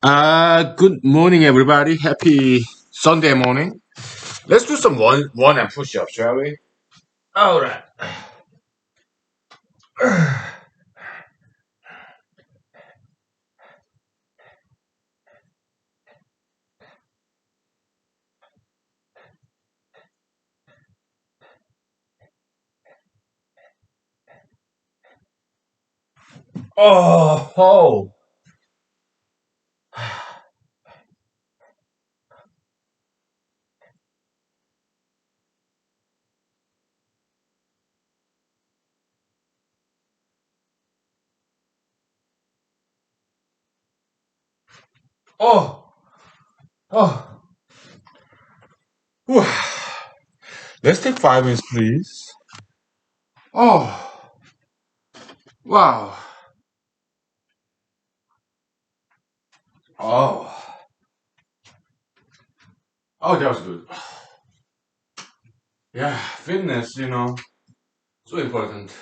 Good morning, everybody. Happy Sunday morning. Let's do some one and push ups, shall we? All right. Oh, oh, oh. Whew. Let's take 5 minutes, please. Oh, wow. Oh, oh, that was good. Yeah, fitness, so important.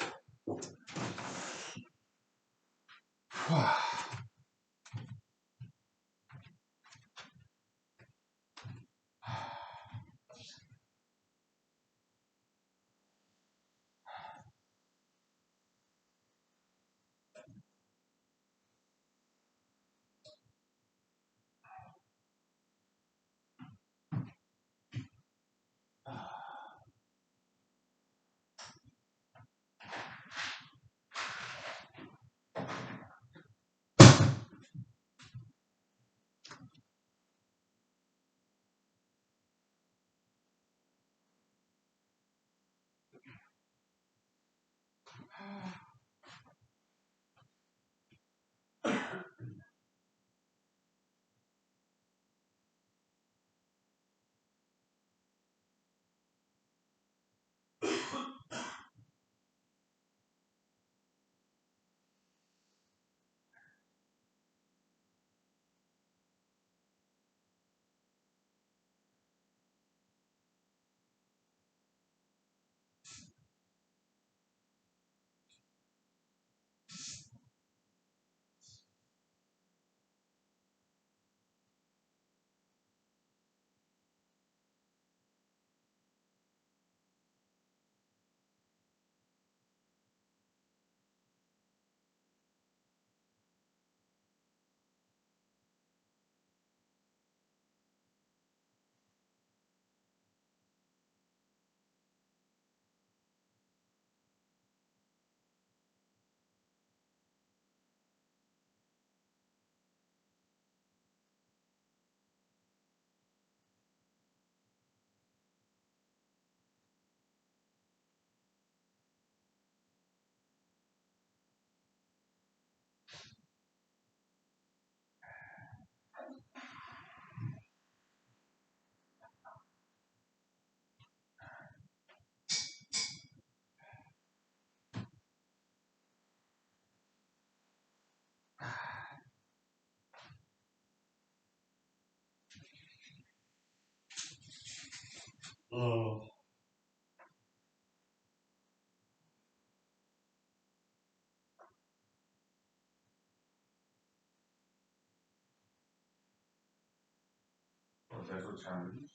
Oh, that's a challenge.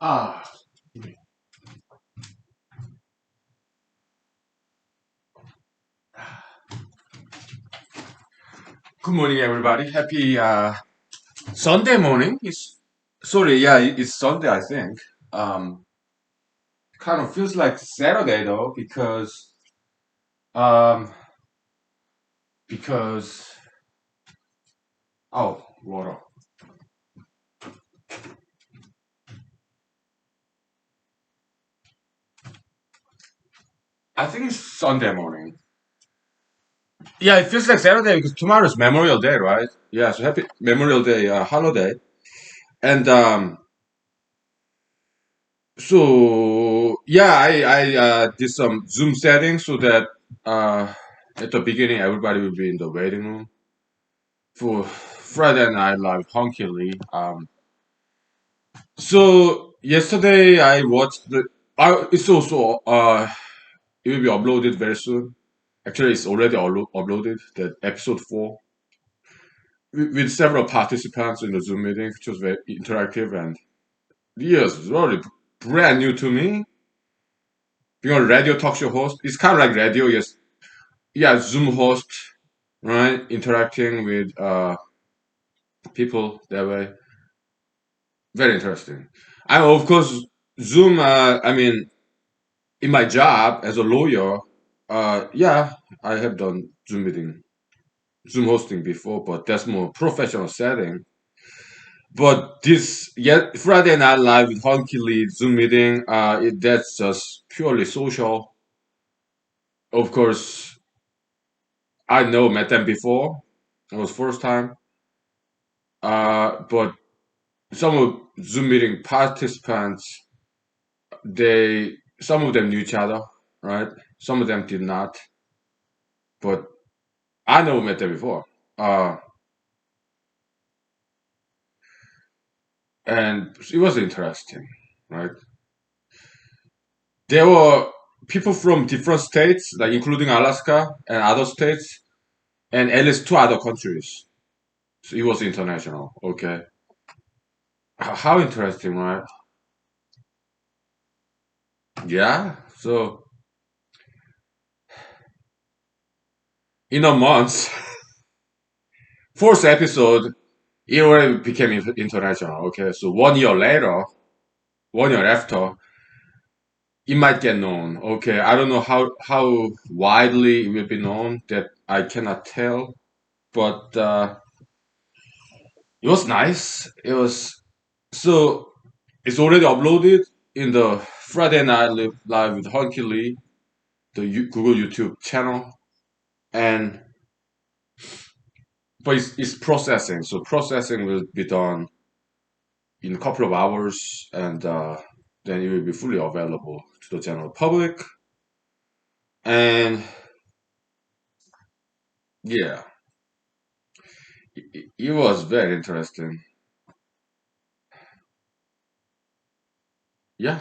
Ah, good morning, everybody. Happy Sunday morning. It's sorry, yeah, it's Sunday, I think. Um, Kind of feels like Saturday though, um, because oh, water. I think it's Sunday morning. Yeah, it feels like Saturday because tomorrow's Memorial Day, right? Yeah, so happy Memorial Day holiday. And so yeah, I did some Zoom settings so that uh, at the beginning everybody will be in the waiting room for Friday Night Live Hunky. So yesterday I watched the. It's also it will be uploaded very soon. Actually, it's already uploaded. The episode 4 with several participants in the Zoom meeting, which was very interactive and yes, really brand new to me. Being a radio talk show host, it's kind of like radio, yes, yeah, Zoom host, right? Interacting with people that way, very interesting. And of course, Zoom. I mean, in my job as a lawyer, yeah, I have done Zoom hosting before, but that's more professional setting. But this, yeah, Friday Night Live with Honky Lee Zoom meeting, that's just purely social. Of course, I know met them before. It was first time. But some of Zoom meeting participants, some of them knew each other, right? Some of them did not. But I know met them before. Uh, and it was interesting, right? There were people from different states, like including Alaska and other states, and at least 2 other countries. So it was international. Okay, how interesting, right? Yeah. So in a month, fourth episode, it already became international. Okay, so 1 year later, 1 year after, it might get known. Okay, I don't know how widely it will be known. That I cannot tell, but it was nice. It was so it's already uploaded in the Friday Night Live with Honky Lee, the Google YouTube channel, and but it's processing. So processing will be done in a couple of hours, and then it will be fully available to the general public. And yeah, it was very interesting. Yeah.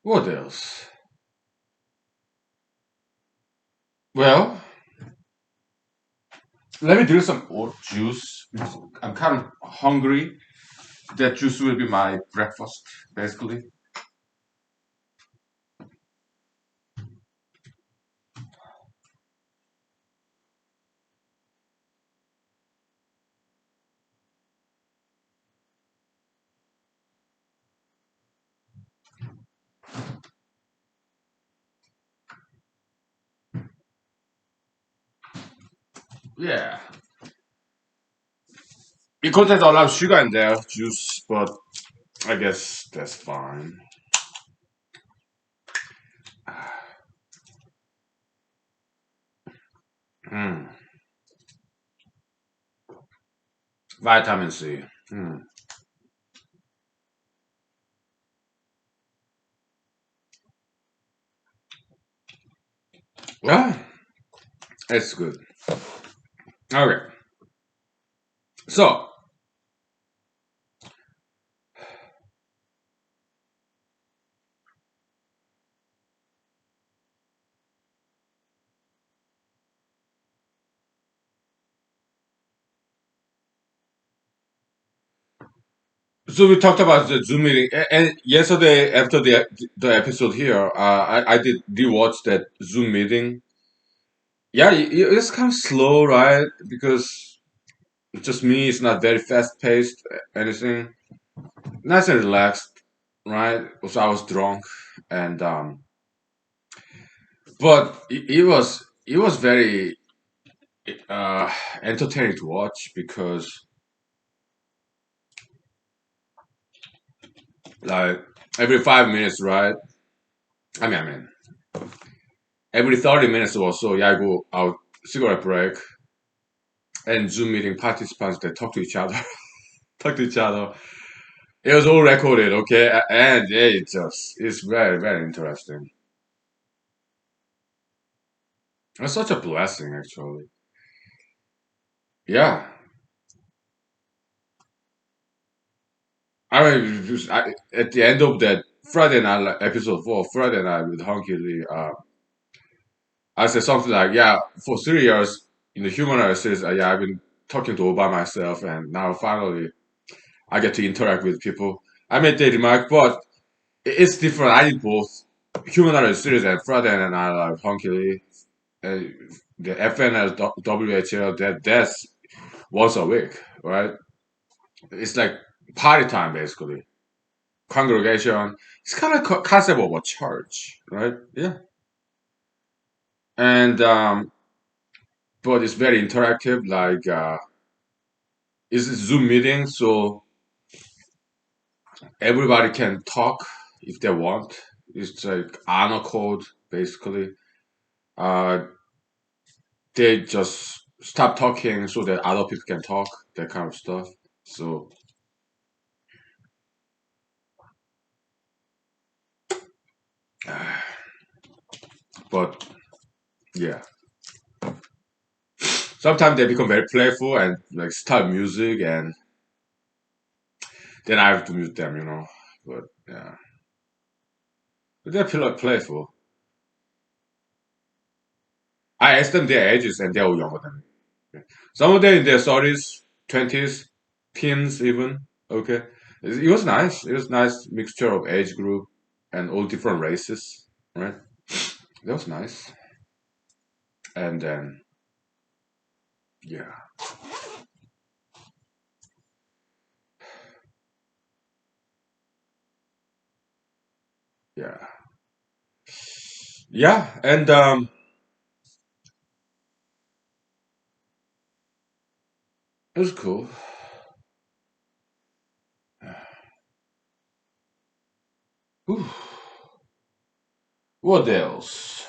What else? Well, let me drink some oat juice. I'm kind of hungry. That juice will be my breakfast, basically. Yeah. It contains a lot of sugar in there, juice, but I guess that's fine. Mm. Vitamin C. Mm. Yeah, it's good. Okay, so we talked about the Zoom meeting, and yesterday after the episode here, I did watch that Zoom meeting. Yeah, it's kind of slow, right? Because it's just me. It's not very fast paced. Anything nice and relaxed, right? So I was drunk, and but it was very uh entertaining to watch because like every 5 minutes, right? I mean, every 30 minutes or so, yeah, I go out cigarette break and Zoom meeting participants they talk to each other, talk to each other. It was all recorded, okay, and yeah, it's very very interesting. It's such a blessing, actually. Yeah, I mean, at the end of that Friday night episode 4, Friday night with Honky Lee, I said something like, "Yeah, for 3 years in the human series, yeah, I've been talking to all by myself, and now finally I get to interact with people." I made that remark, but it's different. I did both human series and Friday and I like Honky Lee. The FNL WHL that's once a week, right? It's like party time basically. Congregation. It's kind of concept of a church, right? Yeah, and but it's very interactive. Like it's a Zoom meeting, so everybody can talk if they want. It's like honor code basically. Uh, they just stop talking so that other people can talk. That kind of stuff. So, but yeah, sometimes they become very playful and like start music, and then I have to mute them, you know. But yeah, but they're playful. I asked them their ages, and they're all younger than me. Some of them in their 30s, 20s, teens even. Okay, it was nice. It was nice mixture of age group and all different races, right? That was nice. And then yeah, yeah, yeah, and it was cool. Whew. What else?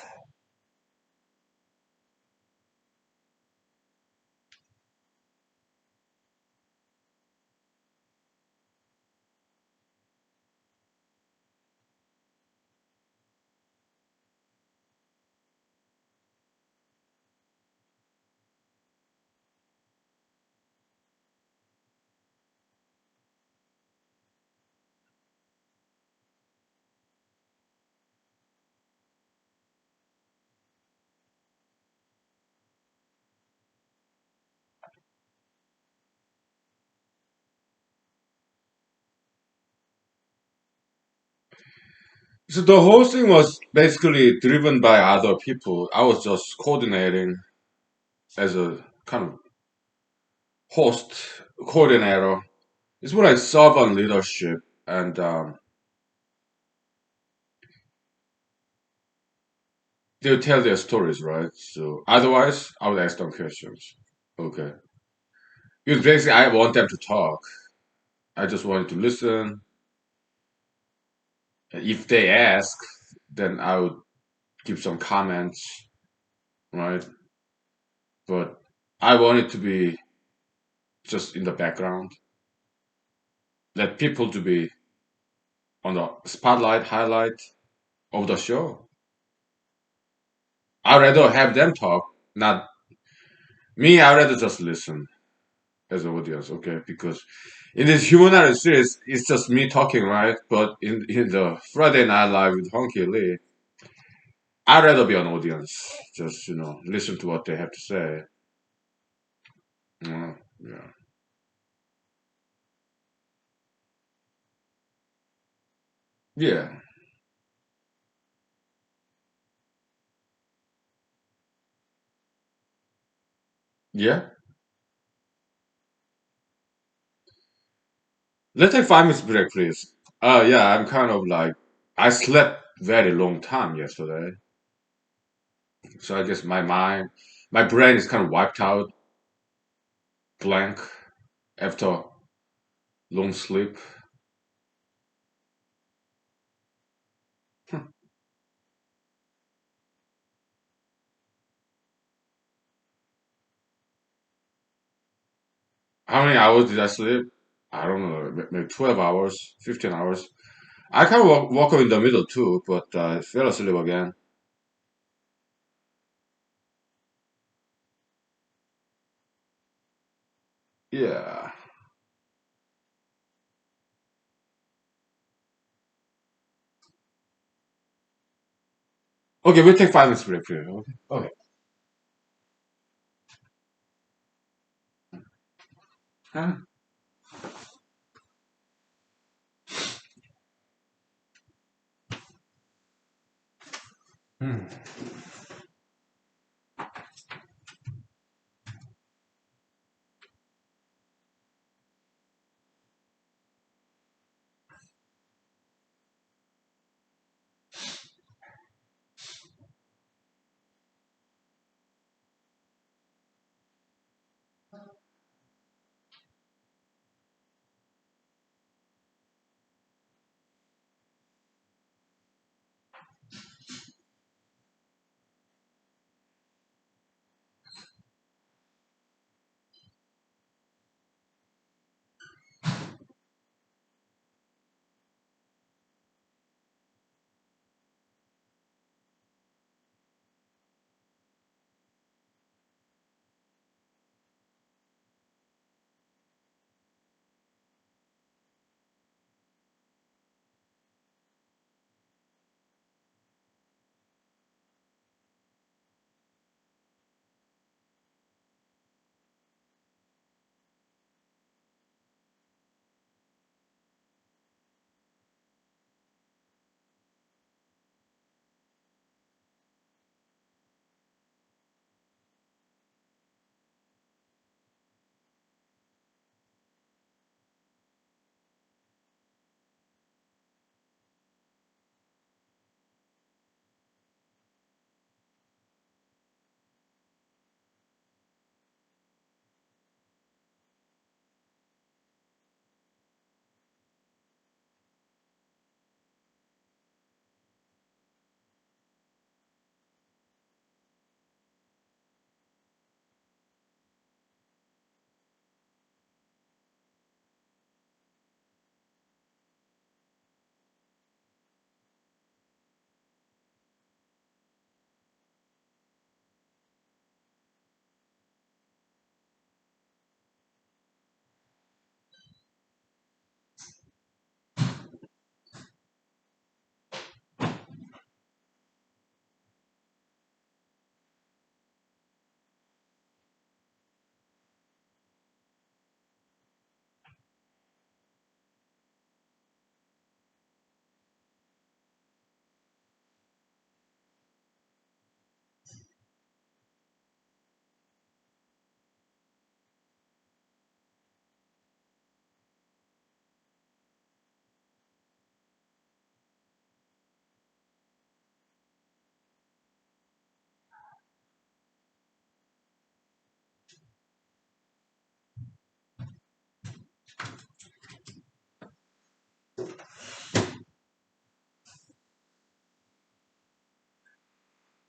So the whole thing was basically driven by other people. I was just coordinating as a kind of host coordinator. It's more like servant leadership, and they'll tell their stories, right? So otherwise, I would ask them questions. Okay, because basically, I want them to talk. I just wanted to listen. And if they ask, then I would give some comments, right? but I want it to be just in the background. Let people to be on the spotlight, highlight of the show. I'd rather have them talk, not me. I'd rather just listen as an audience, okay? Because in this humanity series, it's just me talking, right? But in the Friday Night Live with Honky Lee, I'd rather be an audience, just listen to what they have to say. Yeah, yeah, yeah. Let's take 5 minutes break, please. Yeah, I'm kind of like I slept very long time yesterday, so I guess my brain is kind of wiped out, blank after long sleep. How many hours did I sleep? I don't know, maybe 12 hours, 15 hours. I kind of woke up in the middle too, but I fell asleep again. Yeah. Okay, we'll take 5 minutes break, please. Okay. Okay. Huh? Hmm.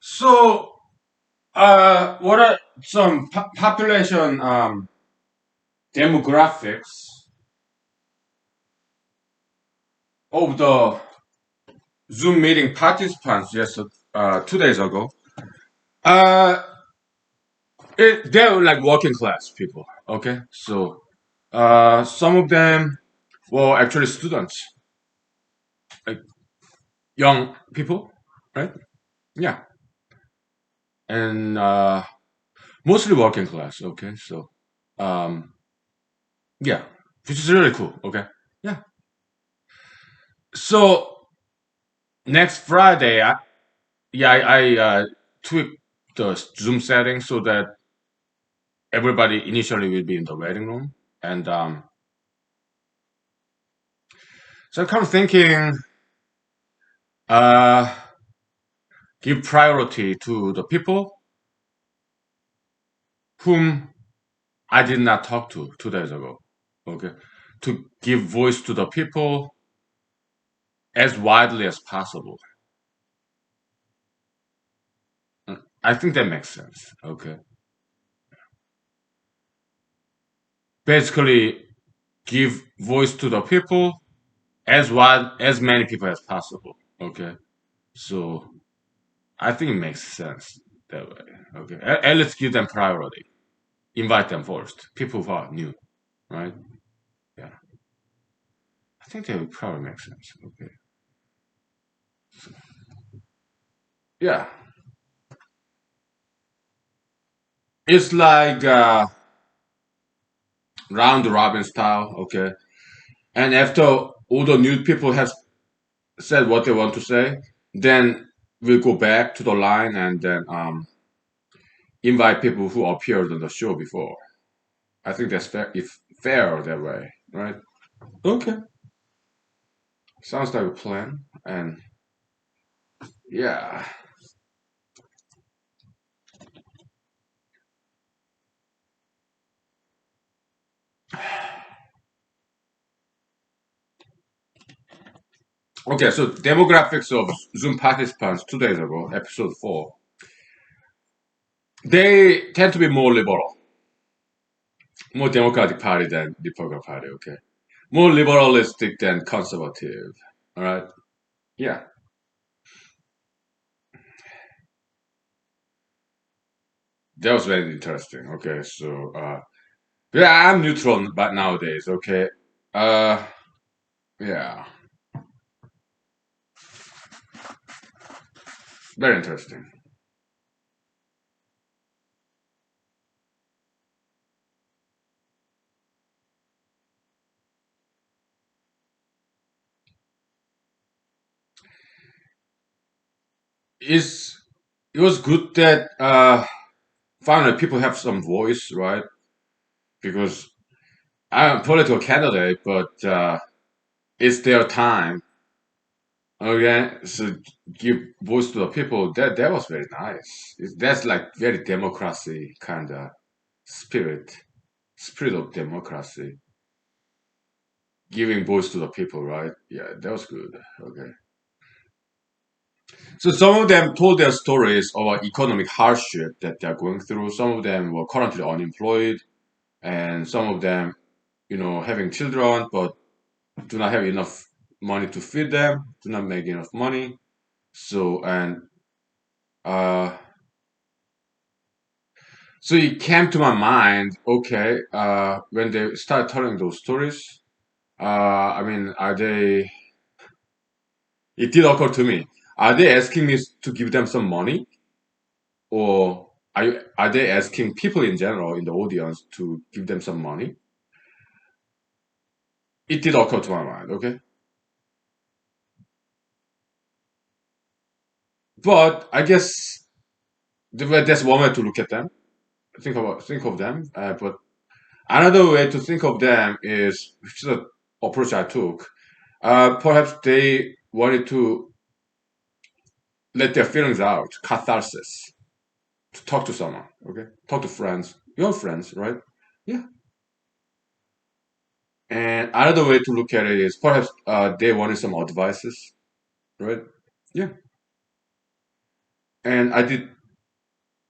So, what I some population demographics of the Zoom meeting participants yes 2 days ago. Uh, they're like working class people. Okay, so some of them were actually students, like young people, right? Yeah, and mostly working class. Okay, so um, yeah, which is really cool. Okay, yeah. So next Friday, I tweaked the Zoom settings so that everybody initially will be in the waiting room, and so I'm kind of thinking, uh, give priority to the people whom I did not talk to 2 days ago. Okay, to give voice to the people as widely as possible. I think that makes sense. Okay, basically, give voice to the people as wide as many people as possible. Okay, so I think it makes sense that way. Okay, and let's give them priority. Invite them first. People who are new, right? Yeah, I think that would probably make sense. Okay, yeah, it's like round robin style. Okay, and after all the new people have said what they want to say, then we'll go back to the line and then invite people who appeared on the show before. I think that's fair, if fair that way, right? Okay, sounds like a plan. And yeah, okay. So demographics of Zoom participants 2 days ago, episode 4. They tend to be more liberal, more Democratic Party than Republican Party. Okay, more liberalistic than conservative. All right. Yeah, that was very interesting. Okay, so yeah, I'm neutral, but nowadays. Okay. Uh, yeah, very interesting. It's it was good that finally people have some voice, right? Because I'm a political candidate, but it's their time. Okay, so give voice to the people. That was very nice. That's like very democracy kind of spirit, spirit of democracy, giving voice to the people, right? Yeah, that was good. Okay. So some of them told their stories of economic hardship that they're going through. Some of them were currently unemployed, and some of them, having children but do not have enough money to feed them, do not make enough money. So and uh, so it came to my mind. Okay, when they start telling those stories, I mean, are they? It did occur to me. Are they asking me to give them some money, or are they asking people in general in the audience to give them some money? It did occur to my mind. Okay, but I guess that's one way to look at them. Think of them. But another way to think of them is, which is the approach I took. Perhaps they wanted to let their feelings out, catharsis, to talk to someone. Okay, talk to friends, your friends, right? Yeah. And another way to look at it is perhaps they wanted some advices, right? Yeah. And I did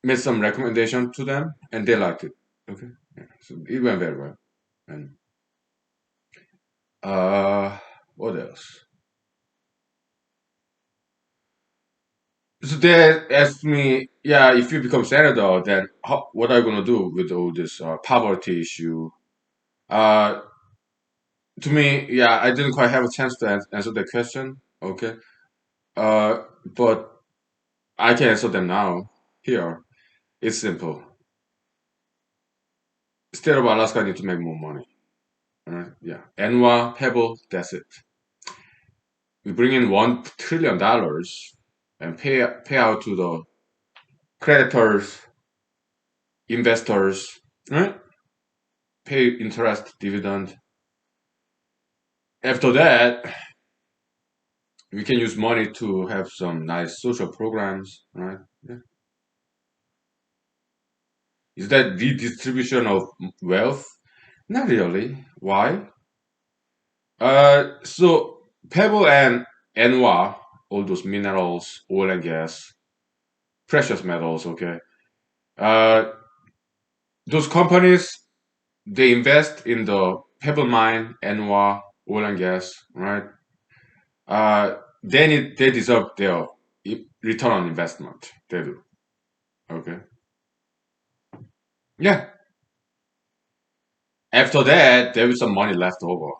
made some recommendation to them, and they liked it. Okay, yeah. So it went very well. And uh, what else? So they asked me, yeah, if you become senator, then what are you gonna do with all this poverty issue? Uh, to me, yeah, I didn't quite have a chance to answer that question. Okay, but I can answer them now. Here, it's simple. State of Alaska need to make more money. Alright, yeah, Enwa, Pebble, that's it. We bring in $1 trillion and pay out to the creditors, investors, right? Pay interest, dividend. After that, we can use money to have some nice social programs, right? Yeah. Is that redistribution of wealth? Not really. Why? So Pebble and Enwa, all those minerals, oil and gas, precious metals, okay. Uh, those companies they invest in the Pebble mine, Enwa, oil and gas, right? They deserve their return on investment. They do. Okay. Yeah. After that, there is some money left over.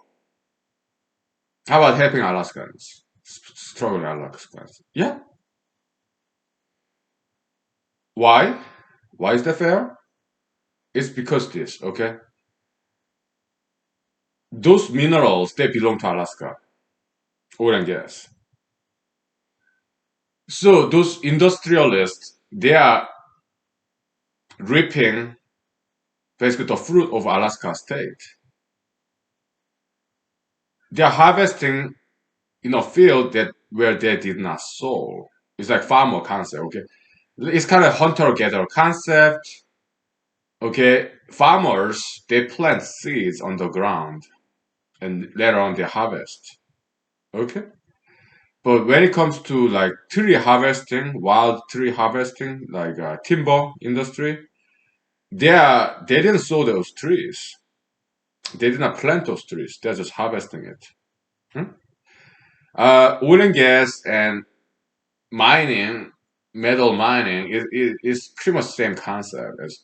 How about helping Alaskans, struggling Alaskans? Yeah. Why? Why is that fair? It's because this. Okay. Those minerals they belong to Alaska, oil and gas. So those industrialists they are reaping basically the fruit of Alaska state. They are harvesting in a field that where they did not sow. It's like farmer concept, okay? It's kind of hunter-gatherer concept. Okay, farmers they plant seeds on the ground and later on they harvest. Okay, but when it comes to like tree harvesting, wild tree harvesting, like timber industry, they didn't sow those trees. They did not plant those trees. They're just harvesting it. Hmm? Oil and gas and mining, metal mining is pretty much the same concept as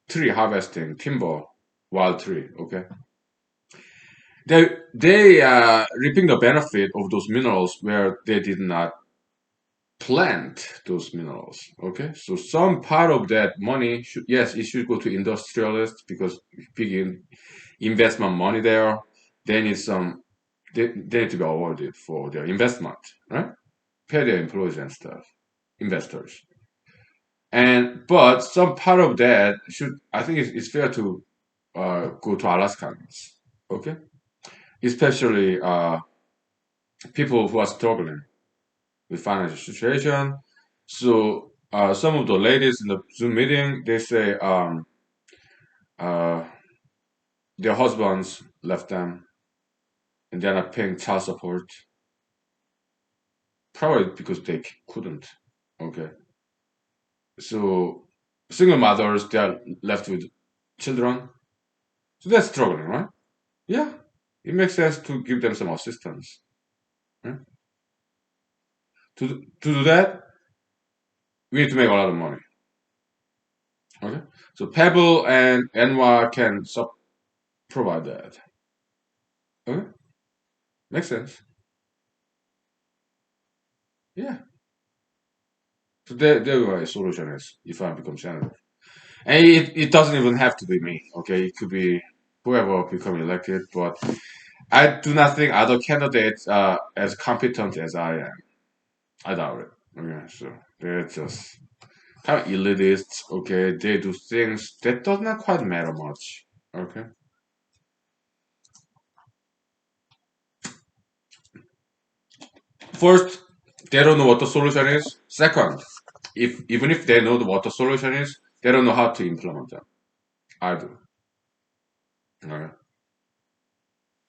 tree harvesting, timber, wild tree. Okay, they reaping the benefit of those minerals where they did not plant those minerals. Okay, so some part of that money should yes it should go to industrialists because big investment money there. They need some they need to be awarded for their investment, right? Pay their employees and stuff, investors. And but some part of that should I think it's fair to go to Alaskans, okay? Especially people who are struggling with financial situation. So some of the ladies in the Zoom meeting they say uh, their husbands left them and they're not paying child support, probably because they couldn't. Okay, so single mothers they are left with children, so they're struggling, right? Yeah, it makes sense to give them some assistance. Right? To do that, we need to make a lot of money. Okay, so Pebble and Enwa can provide that. Okay, makes sense. Yeah, so there my solution is if I become senator, and it doesn't even have to be me. Okay, it could be whoever become elected, but I do not think other candidates are as competent as I am. I doubt it. Okay, so they're just kind of elitists. Okay, they do things that does not quite matter much. Okay. First, they don't know what the solution is. Second, if even if they know what the solution is, they don't know how to implement them. I do. Okay.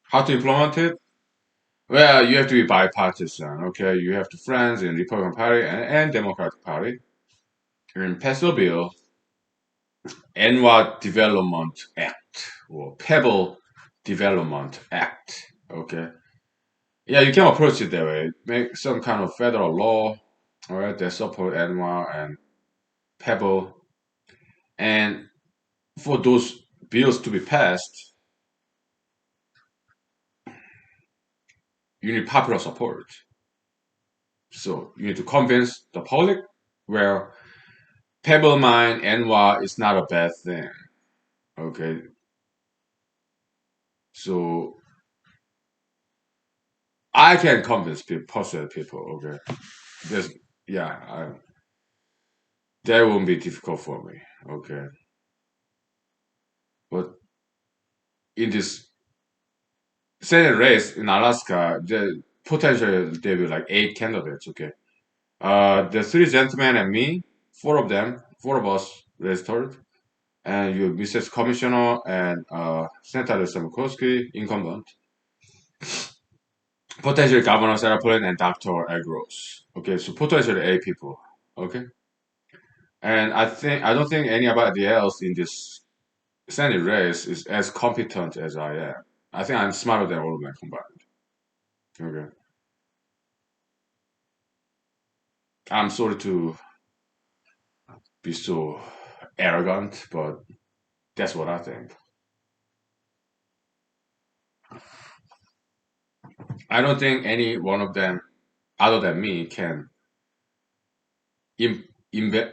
How to implement it? Well, you have to be bipartisan. Okay, you have to friends in Republican Party and Democratic Party and pass a bill. NWA Development Act or Pebble Development Act. Okay. Yeah, you can approach it that way. Make some kind of federal law, all right, that support NWA and Pebble. And for those bills to be passed, you need popular support. So you need to convince the public where Pebble Mine NWA is not a bad thing. Okay. So I can convince people, persuade people. Okay. There's, yeah, that won't be difficult for me. Okay. But in this Senate race in Alaska, the potentially there will be like 8 candidates. Okay. The three gentlemen and me, four of us registered, and you, Mrs. Commissioner and Senator Samukoski, incumbent, potentially Governor Sarah Palin and Dr. Agros. Okay, so potentially 8 people. Okay, and I don't think anybody else in this Senate race is as competent as I am. I think I'm smarter than all of them combined. Okay, I'm sorry to be so arrogant, but that's what I think. I don't think any one of them, other than me, can im- imbe-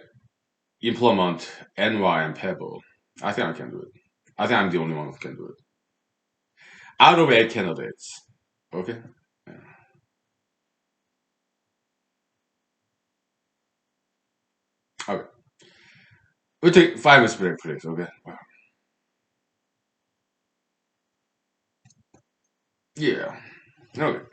implement NY and Pebble. I think I can do it. I think I'm the only one who can do it. Out of 8 candidates. Okay? Yeah. Okay. We'll take 5 minutes break, please. Okay? Yeah. Okay.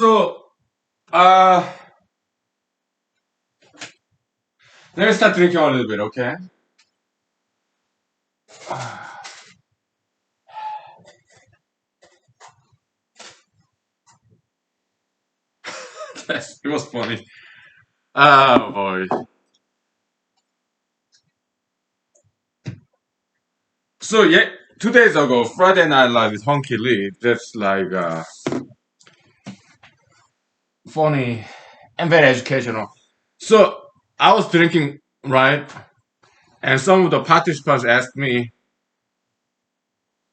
So, uh, let me start drinking a little bit, okay? Yes, it was funny. Oh boy. So yeah, 2 days ago, Friday Night Live with Honky Lee. That's like funny and very educational. So I was drinking, right? And some of the participants asked me,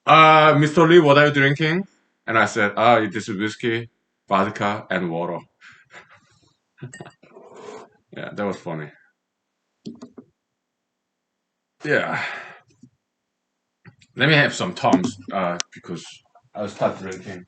Mr. Lee, what are you drinking? And I said, this is whiskey, vodka, and water. Yeah, that was funny. Yeah. Let me have some Tums, because I'll start drinking.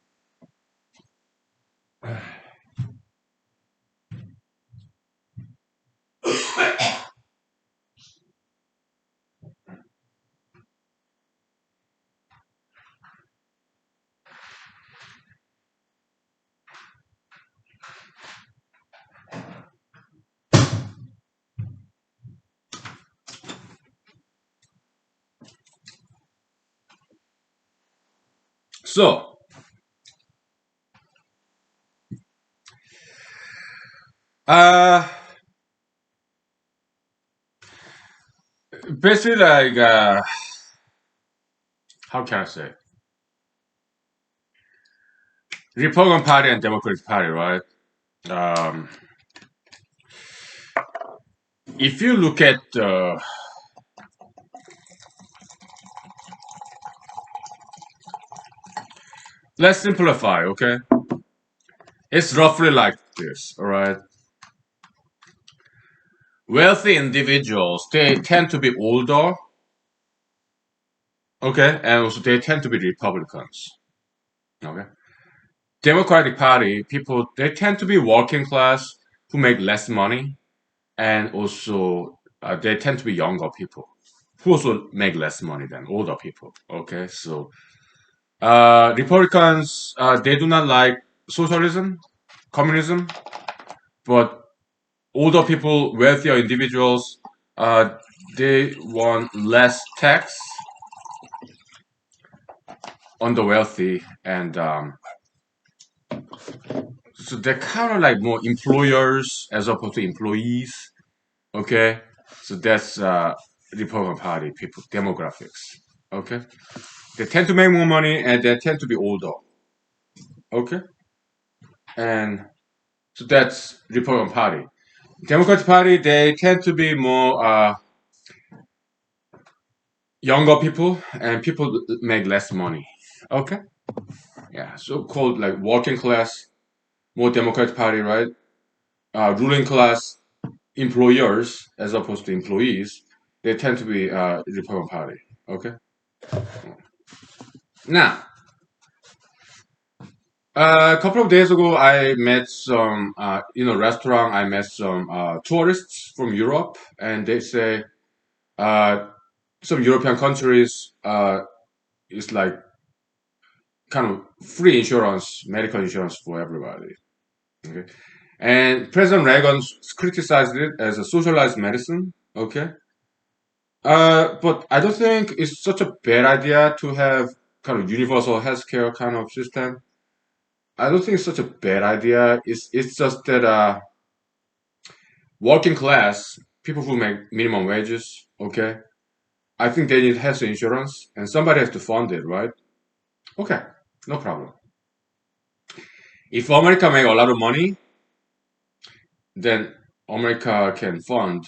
So, uh, basically, like, how can I say? Republican Party and Democratic Party, right? Um, if you look at, let's simplify, okay? It's roughly like this, all right? Wealthy individuals, they tend to be older, okay? And also they tend to be Republicans, okay? Democratic Party people, they tend to be working class who make less money, and also they tend to be younger people who also make less money than older people, okay? So Republicans, they do not like socialism, communism, but older people, wealthier individuals, uh, they want less tax on the wealthy, and so they're kind of like more employers as opposed to employees. Okay, so that's Republican Party people demographics. Okay, they tend to make more money and they tend to be older. Okay, and so that's Republican Party. Democratic Party, they tend to be more younger people and people make less money. Okay, yeah, so called like working class, more Democratic Party, right? Ruling class employers as opposed to employees, they tend to be Republican Party. Okay, now a couple of days ago, I met some in a restaurant. I met some tourists from Europe, and they say uh, some European countries is like kind of free insurance, medical insurance for everybody. Okay, and President Reagan criticized it as a socialized medicine. Okay, but I don't think it's such a bad idea to have kind of universal healthcare kind of system. I don't think it's such a bad idea. It's just that working class people who make minimum wages, okay, I think they need health insurance, and somebody has to fund it, right? Okay, no problem. If America make a lot of money, then America can fund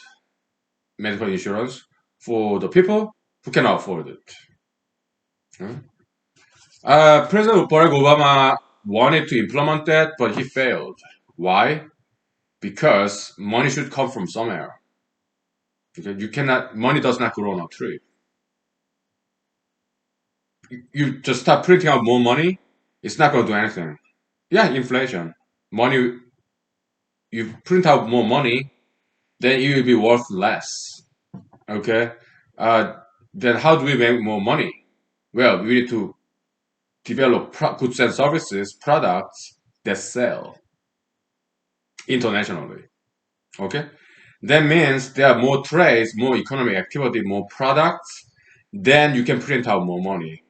medical insurance for the people who cannot afford it. Hmm? President Barack Obama wanted to implement that, but he failed. Why? Because money should come from somewhere. Okay? You cannot. Money does not grow on a tree. You just start printing out more money. It's not going to do anything. Yeah, inflation. Money. You print out more money, then it will be worth less. Okay. Uh, then how do we make more money? Well, we need to develop goods and services, products that sell. internationally. Okay, that means there are more trades, more economic activity, more products. Then you can print out more money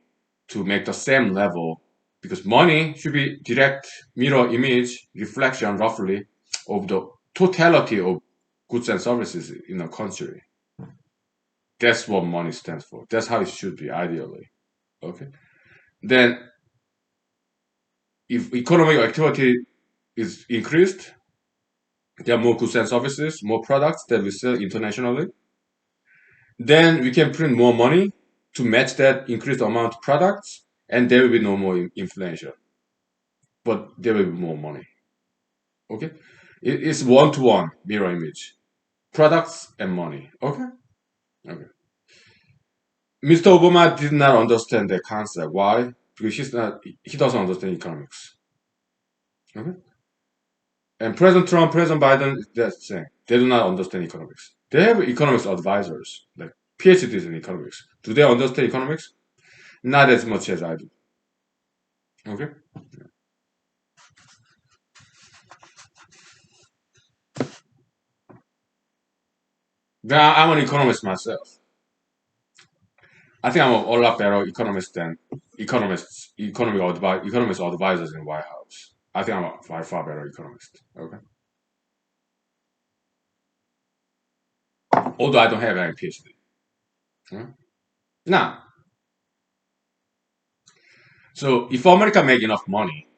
to make the same level, because money should be direct mirror image reflection roughly of the totality of goods and services in a country. That's what money stands for. That's how it should be ideally. Okay. Then if economic activity is increased, there are more goods and services, more products that we sell internationally. Then we can print more money to match that increased amount of products, and there will be no more inflation, but there will be more money. Okay, it's one to one mirror image, products and money. Okay, okay. Mr. Obama did not understand that concept. Why? Because he doesn't understand economics. Okay, and President Trump, President Biden, that's the same. They do not understand economics. They have economics advisors, like PhDs in economics. Do they understand economics? Not as much as I do. Okay. Now, I'm an economist myself. I think I'm a lot better economist than economist advisors in White House. I think I'm a far better economist. Okay. Although I don't have any PhD. Okay? Now, so if America make enough money,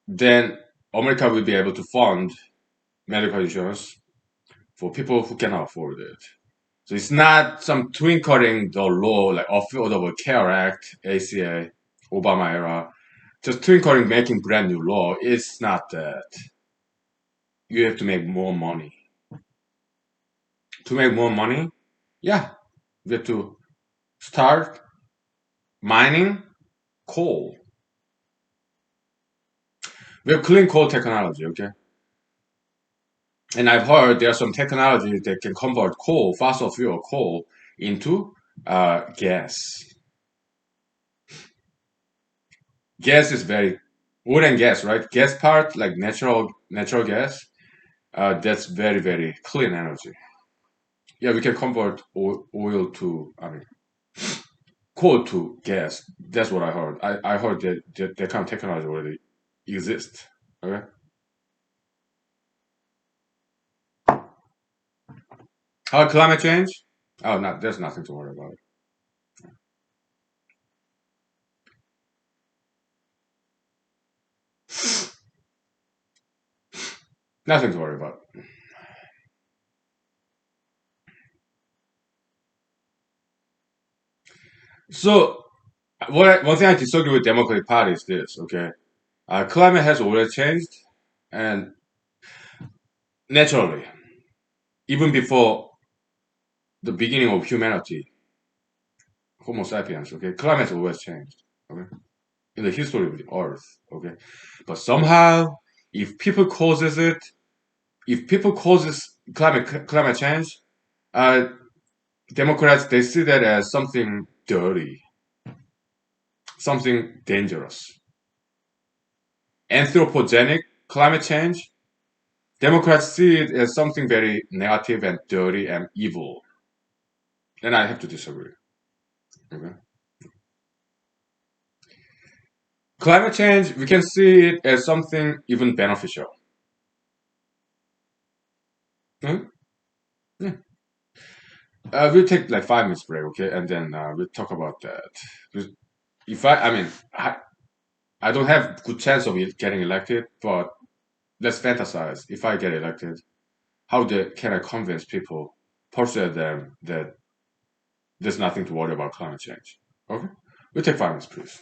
then America will be able to fund medical insurance for people who cannot afford it. So it's not some twinkling the law like Affordable Care Act, ACA, Obama era, just twinkling making brand new law. It's not that. You have to make more money. To make more money, yeah, we have to start mining coal. We have clean coal technology, okay? And I've heard there's some technology that can convert coal, fossil fuel coal, into gas. Gas is very oil and gas, right? Gas part, like natural gas, that's very clean energy. Yeah, we can convert oil to, I mean, coal to gas. That's what I heard. I heard that kind of technology already exists. Okay. How climate change? Oh, no, there's nothing to worry about. Nothing to worry about. So, one thing I disagree with Democratic Party is this. Okay, climate has already changed, and naturally, even before the beginning of humanity, Homo sapiens. Okay, climate has always changed. Okay, in the history of the Earth. Okay, but somehow, if people causes it, if people causes climate change, uh, Democrats they see that as something dirty, something dangerous. Anthropogenic climate change, Democrats see it as something very negative and dirty and evil. And I have to disagree. Okay. Climate change, we can see it as something even beneficial. Hmm? Yeah. We'll take like 5 minutes break, okay, and then we'll talk about that. If I mean, I don't have good chance of getting elected, but let's fantasize. If I get elected, can I convince people, persuade them that there's nothing to worry about climate change? Okay, we'll take 5 minutes, please.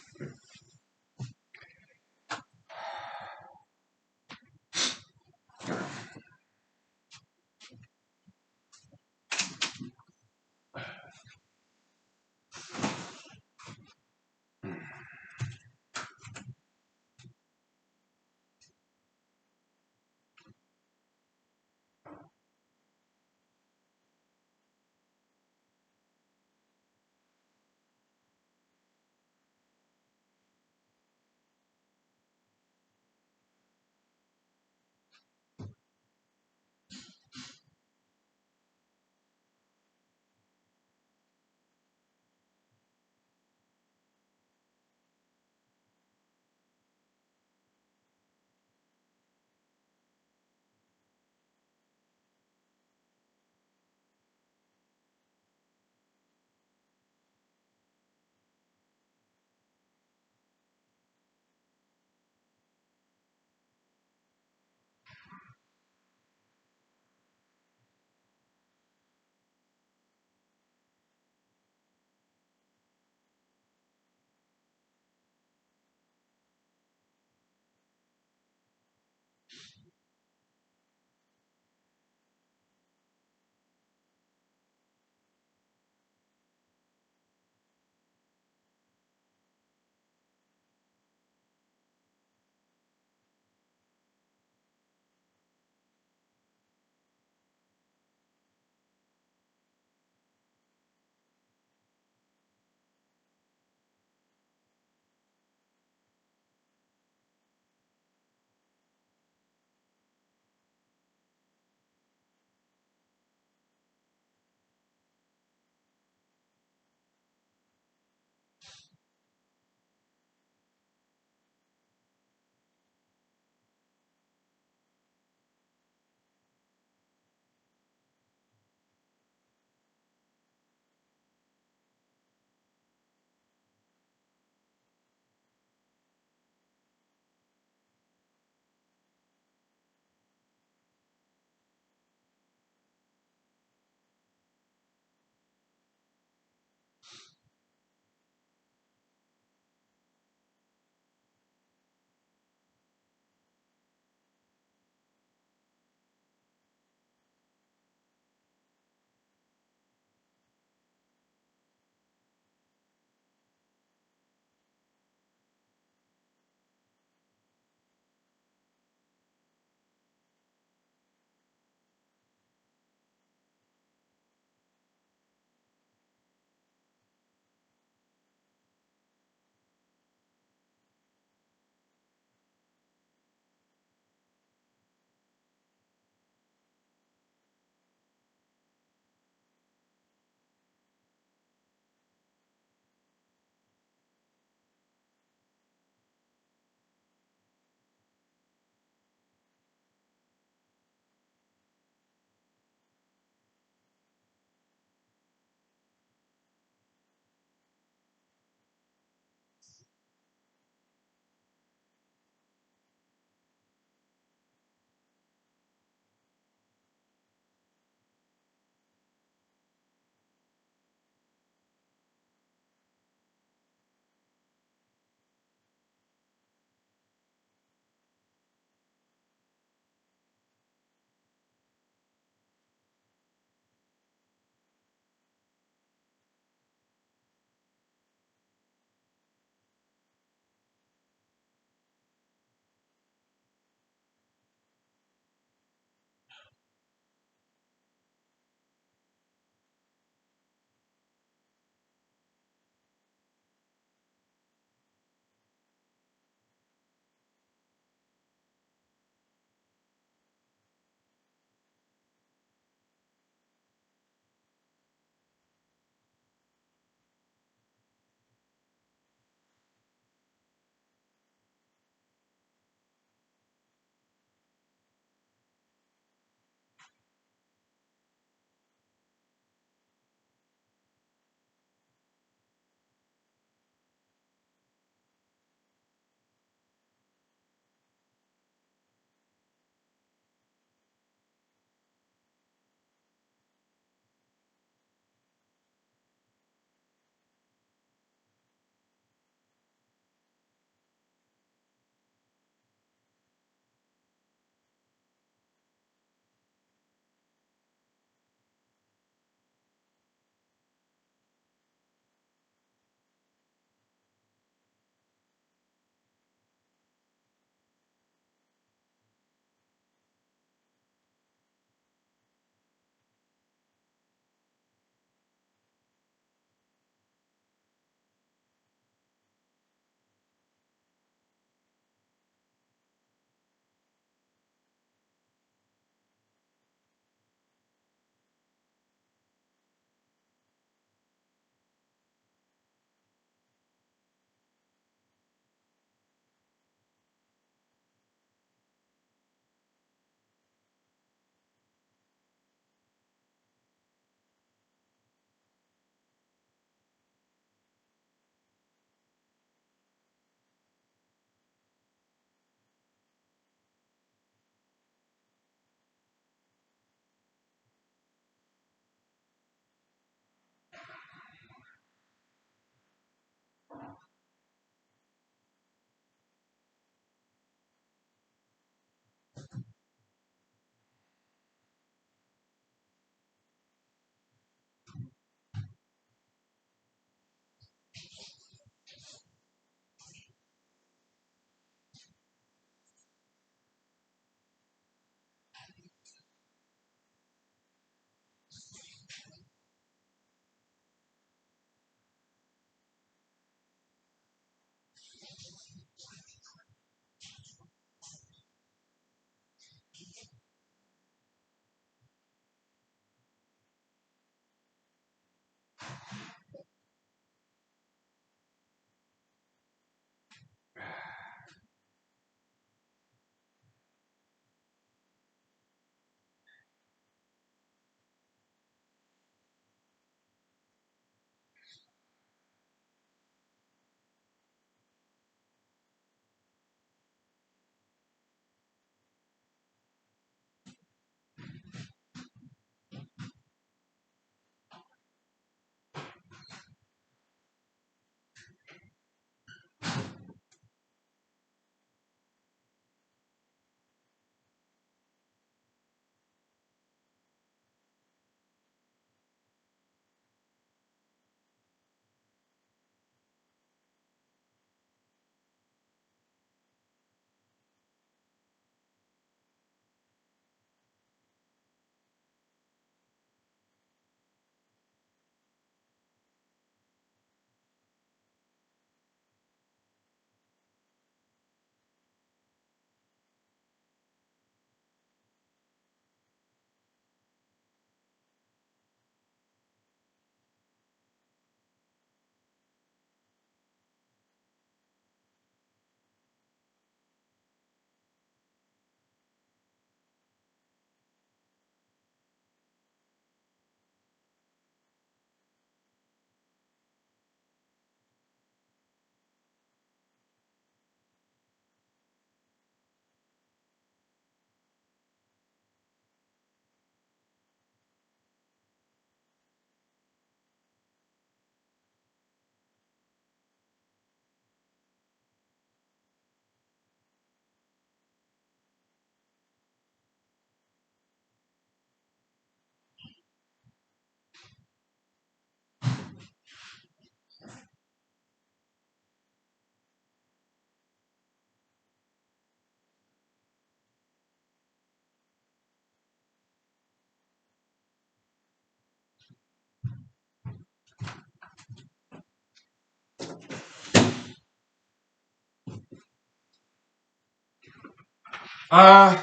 Uh,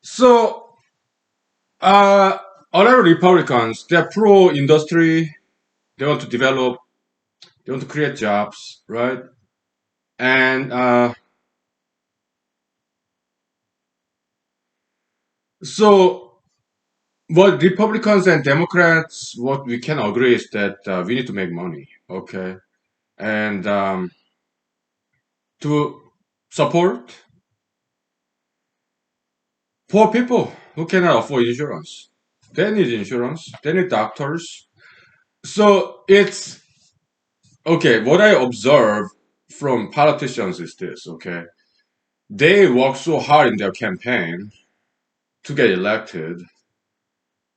so uh, a lot of Republicans, they're pro-industry. They want to develop. They want to create jobs, right? And so what Republicans and Democrats, what we can agree is that we need to make money, okay, and to support poor people who cannot afford insurance. They need insurance. They need doctors. So it's okay. What I observe from politicians is this, okay? They work so hard in their campaign to get elected.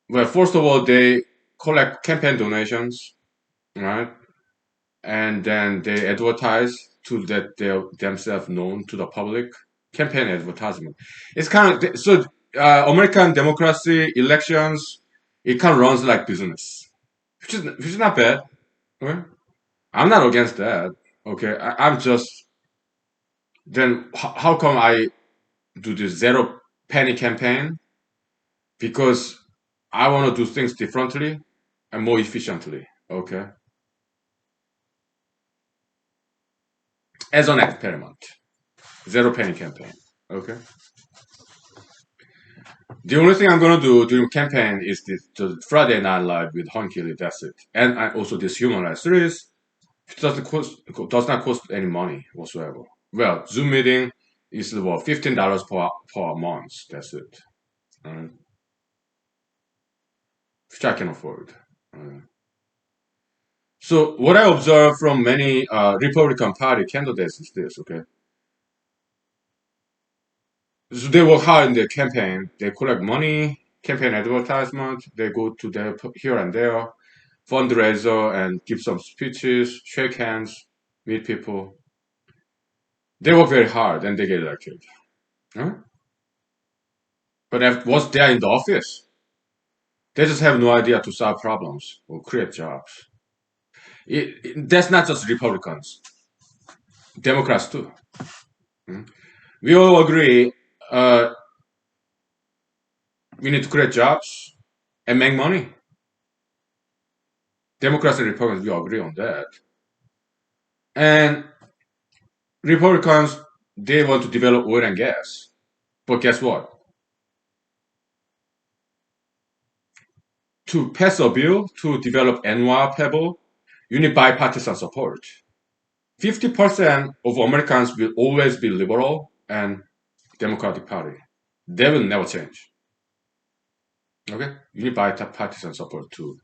Well, first of all, they collect campaign donations, right? And then they advertise to that they themselves known to the public. Campaign advertisement. It's kind of so American democracy elections. It kind of runs like business, which is not bad. Okay? I'm not against that. Okay, I'm just then how come I do this zero penny campaign? Because I want to do things differently and more efficiently. Okay, as an experiment, zero penny campaign. Okay. The only thing I'm gonna do during campaign is the Friday Night Live with Hunky. That's it, and also this humanology series, which does not cost any money whatsoever. Well, Zoom meeting is about $15 per month. That's it, uh, which I can afford. Uh, so what I observe from many Republican Party candidates is this. Okay, so they work hard in their campaign. They collect money, campaign advertisement. They go to there here and there fundraiser and give some speeches, shake hands, meet people. They work very hard and they get elected. Huh? But once they're in the office, they just have no idea to solve problems or create jobs. That's not just Republicans, Democrats too. Hmm? We all agree uh, we need to create jobs and make money. Democrats and Republicans, we agree on that. And Republicans, they want to develop oil and gas. But guess what? To pass a bill to develop Anwar Pebble, you need bipartisan support. 50% of Americans will always be liberal and Democratic Party. They will never change. Okay? You need bipartisan support to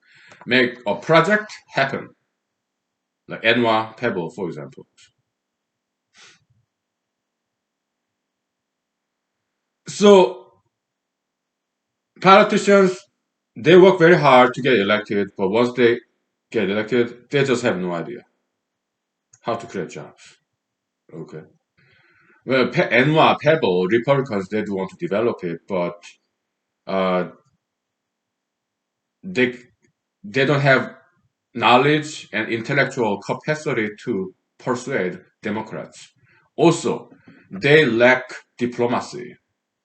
make a project happen. Like Anwar Pebble, for example. So politicians, they work very hard to get elected, but once they get elected, they just have no idea how to create jobs. Okay. Well, Anwar Pebble, Republicans, they do want to develop it, but uh, they they don't have knowledge and intellectual capacity to persuade Democrats. Also, they lack diplomacy.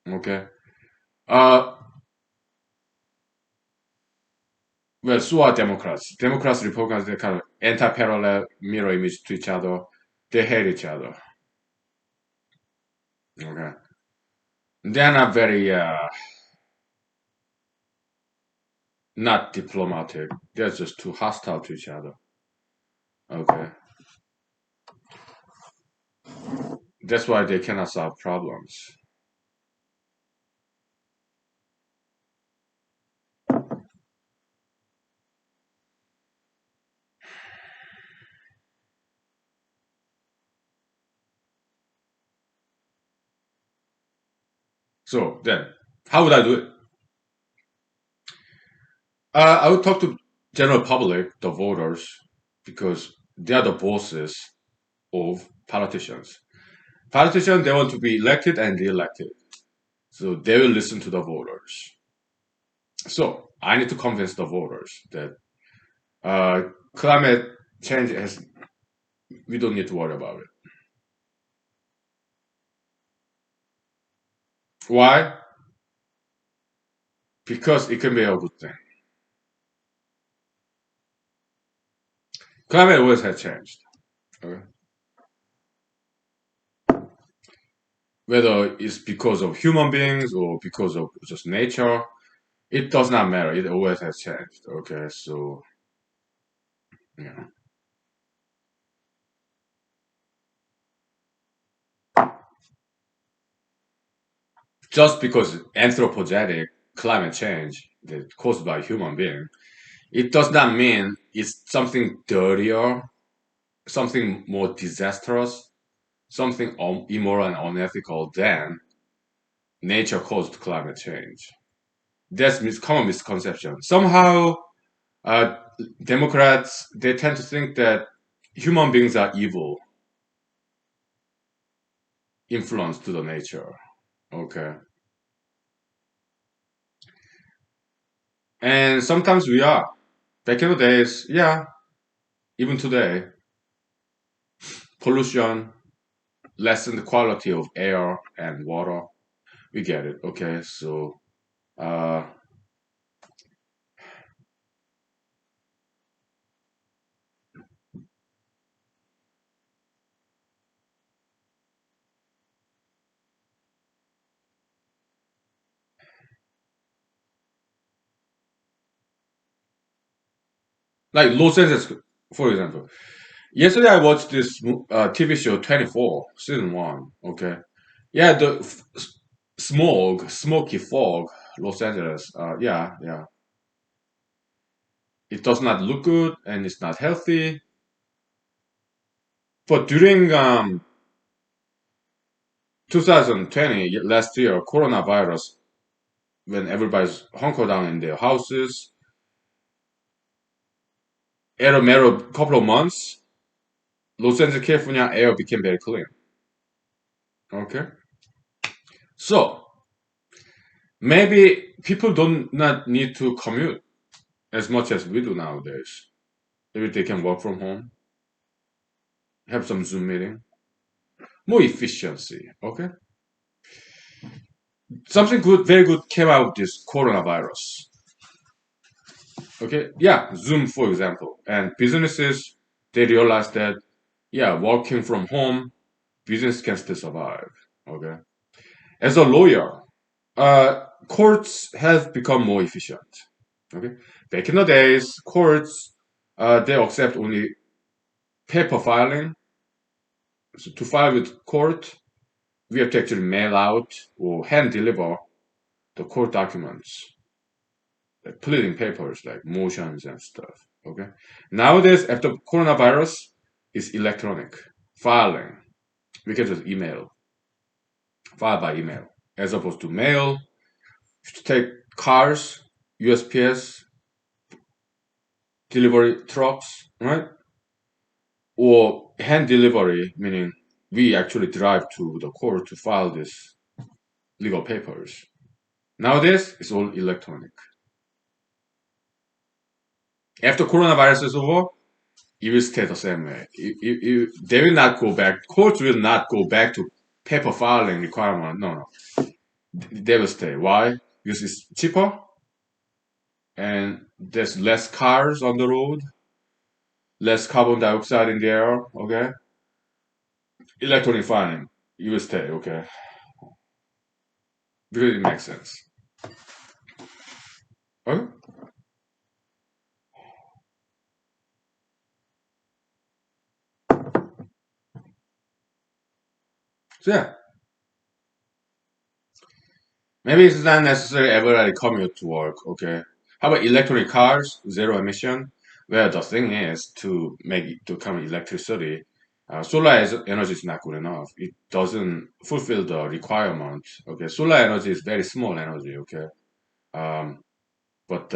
Okay. Uh, well, so are Democrats. Democrats, Republicans, they kind of anti-parallel mirror image to each other. They hate each other. Okay. They're not very not diplomatic. They're just too hostile to each other. Okay. That's why they cannot solve problems. So then, how would I do it? I would talk to general public, the voters, because they are the bosses of politicians. Politicians, they want to be elected and re-elected. So they will listen to the voters. So I need to convince the voters that uh, climate change has, we don't need to worry about it. Why? Because it can be a good thing. Climate always has changed. Okay? Whether it's because of human beings or because of just nature, it does not matter. It always has changed. Okay, so yeah. Just because anthropogenic climate change that caused by human being, it does not mean it's something dirtier, something more disastrous, something immoral and unethical than nature caused climate change. That's common misconception. Somehow, uh, Democrats, they tend to think that human beings are evil, influenced to the nature. Okay. And sometimes we are. Back in the days, yeah, even today, pollution lessen the quality of air and water. We get it. Okay. So, uh, like Los Angeles, for example. Yesterday I watched this TV show 24, season 1. Okay. Yeah, the smog, smoky fog, Los Angeles. Yeah, yeah. It does not look good and it's not healthy. But during 2020, last year, coronavirus, when everybody's hunkered down in their houses, in a matter of couple of months, Los Angeles, California air became very clean. Okay. So maybe people don't not need to commute as much as we do nowadays. Maybe they can work from home, have some Zoom meeting, more efficiency. Okay. Something good, very good came out of this coronavirus. Okay, yeah, Zoom for example, and businesses they realize that yeah, working from home, business can still survive. Okay, as a lawyer, courts have become more efficient. Okay, back in the days, courts they accept only paper filing. So to file with court, we have to actually mail out or hand deliver the court documents, like pleading papers, like motions and stuff. Okay. Nowadays, after coronavirus, it's electronic filing. We can just file by email, as opposed to mail. To take cars, USPS delivery trucks, right? Or hand delivery, meaning we actually drive to the court to file these legal papers. Nowadays, it's all electronic. After coronavirus is over, it will stay the same way. They will not go back. Courts will not go back to paper filing requirement. No, no. They will stay. Why? Because it's cheaper and there's less cars on the road, less carbon dioxide in the air. Okay. Electronic filing, you will stay. Okay. Because it makes sense. Okay. So yeah, maybe it's not necessarily everybody commute to work, okay? How about electric cars, zero emission? Well, the thing is to make it to come electricity, energy is not good enough. It doesn't fulfill the requirement. Okay, solar energy is very small energy. Okay, um, but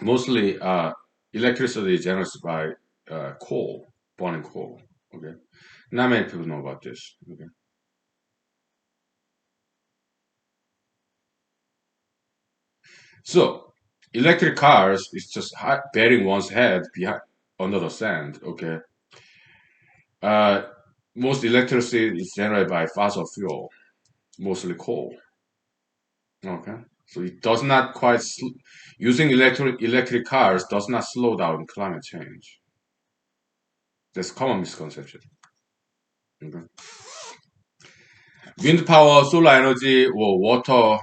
mostly electricity is generated by coal, burning coal. Okay, not many people know about this. Okay, so electric cars is just burying one's head behind under the sand. Okay, uh, most electricity is generated by fossil fuel, mostly coal. Okay, so it does not quite using electric cars does not slow down climate change. That's common misconception. Okay. Wind power, solar energy, or water,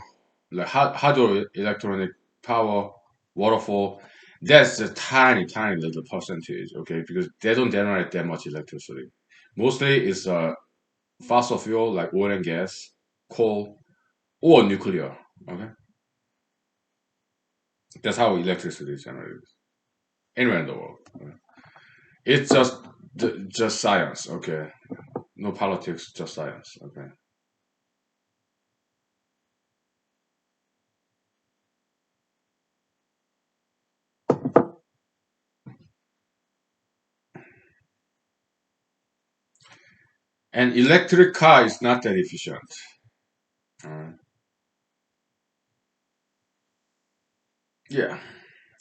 like hydroelectronic power, waterfall. That's a tiny, tiny little percentage. Okay, because they don't generate that much electricity. Mostly it's fossil fuel like oil and gas, coal, or nuclear. Okay, that's how electricity is generated anywhere in the world. Okay? It's just science. Okay, no politics, just science. Okay, and electric car is not that efficient. Uh, yeah.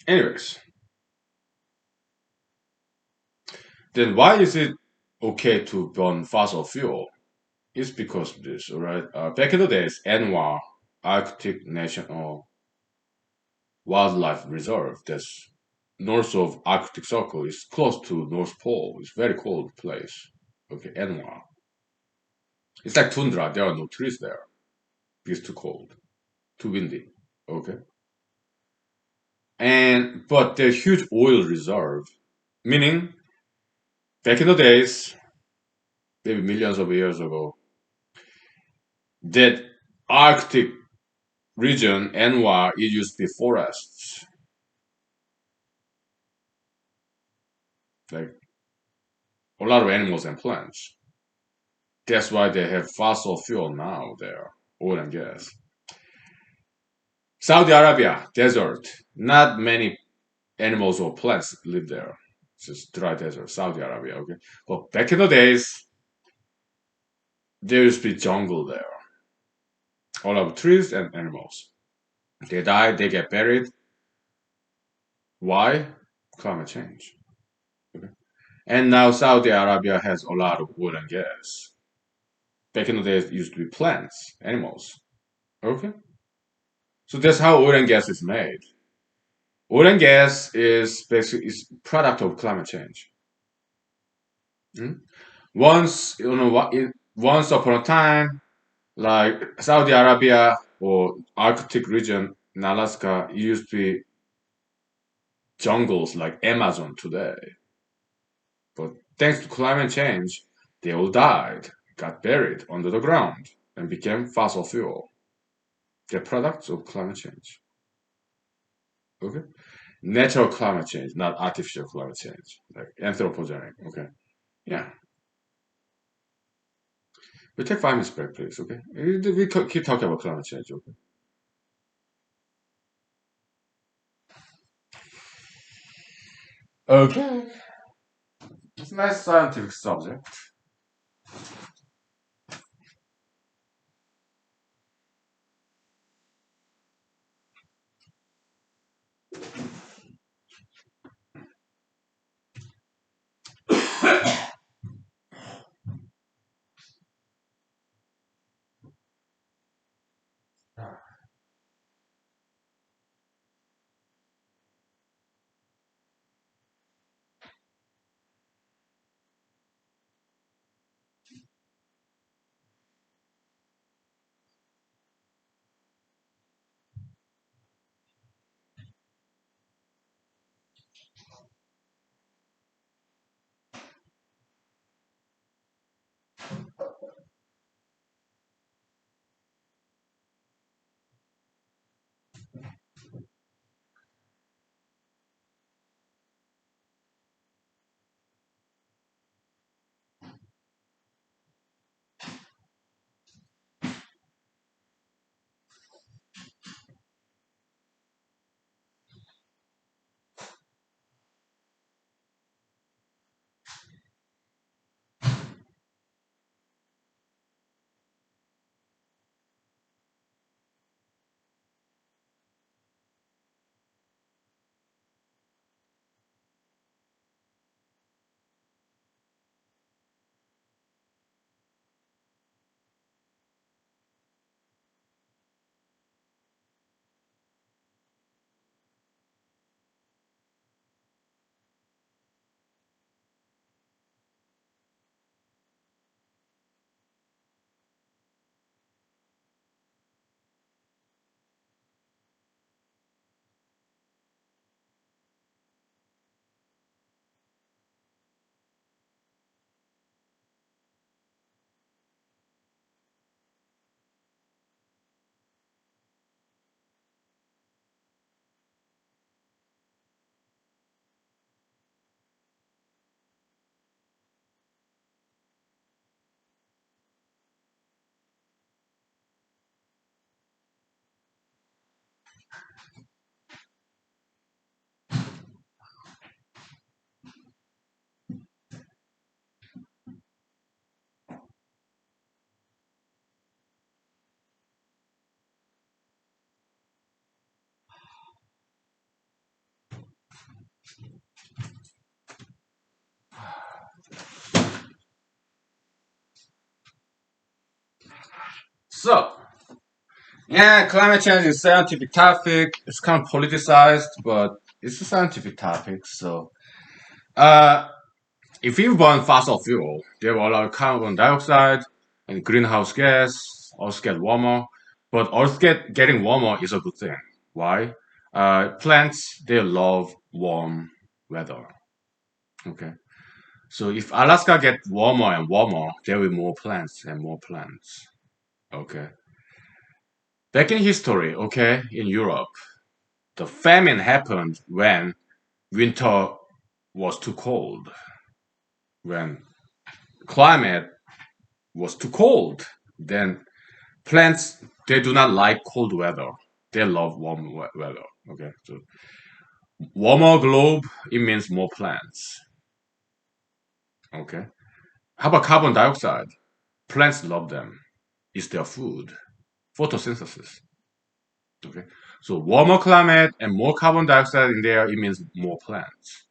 Anyways, then why is it okay to burn fossil fuel? It's because of this. All right. Back in the days, ANWR, Arctic National Wildlife Reserve, that's north of Arctic Circle, is close to North Pole. It's very cold place. Okay, ANWR. It's like tundra. There are no trees there. It's too cold, too windy. Okay. And but there's huge oil reserve, meaning back in the days, maybe millions of years ago, that Arctic region, Anwar, it used to be forests, like a lot of animals and plants. That's why they have fossil fuel now there, oil and gas. Saudi Arabia, desert. Not many animals or plants live there. It's just dry desert, Saudi Arabia, okay? But back in the days, there used to be jungle there. All of trees and animals. They die, they get buried. Why? Climate change. Okay? And now Saudi Arabia has a lot of oil and gas. Back in the days, it used to be plants, animals. Okay? So that's how oil and gas is made. Oil and gas is basically is product of climate change. Mm? Once you know what, once upon a time, like Saudi Arabia or Arctic region in Alaska, it used to be jungles like Amazon today. But thanks to climate change, they all died, got buried under the ground, and became fossil fuel. They're products of climate change. Okay? Natural climate change, not artificial climate change, like anthropogenic. Okay? Yeah. We take 5 minutes break, please. Okay? We keep talking about climate change. Okay? Okay. It's a nice scientific subject. So, yeah, climate change is a scientific topic. It's kind of politicized, but it's a scientific topic. So, uh, if we burn fossil fuel, there will allow carbon dioxide and greenhouse gas. Earth get warmer, but Earth getting warmer is a good thing. Why? Plants they love warm weather. Okay, so if Alaska get warmer and warmer, there will be more plants and more plants. Okay, back in history, okay, in Europe, the famine happened when winter was too cold, when climate was too cold. Then plants they do not like cold weather. They love warm weather. Okay, so warmer globe it means more plants. Okay, how about carbon dioxide? Plants love them. It's their food. Photosynthesis. Okay, so warmer climate and more carbon dioxide in there it means more plants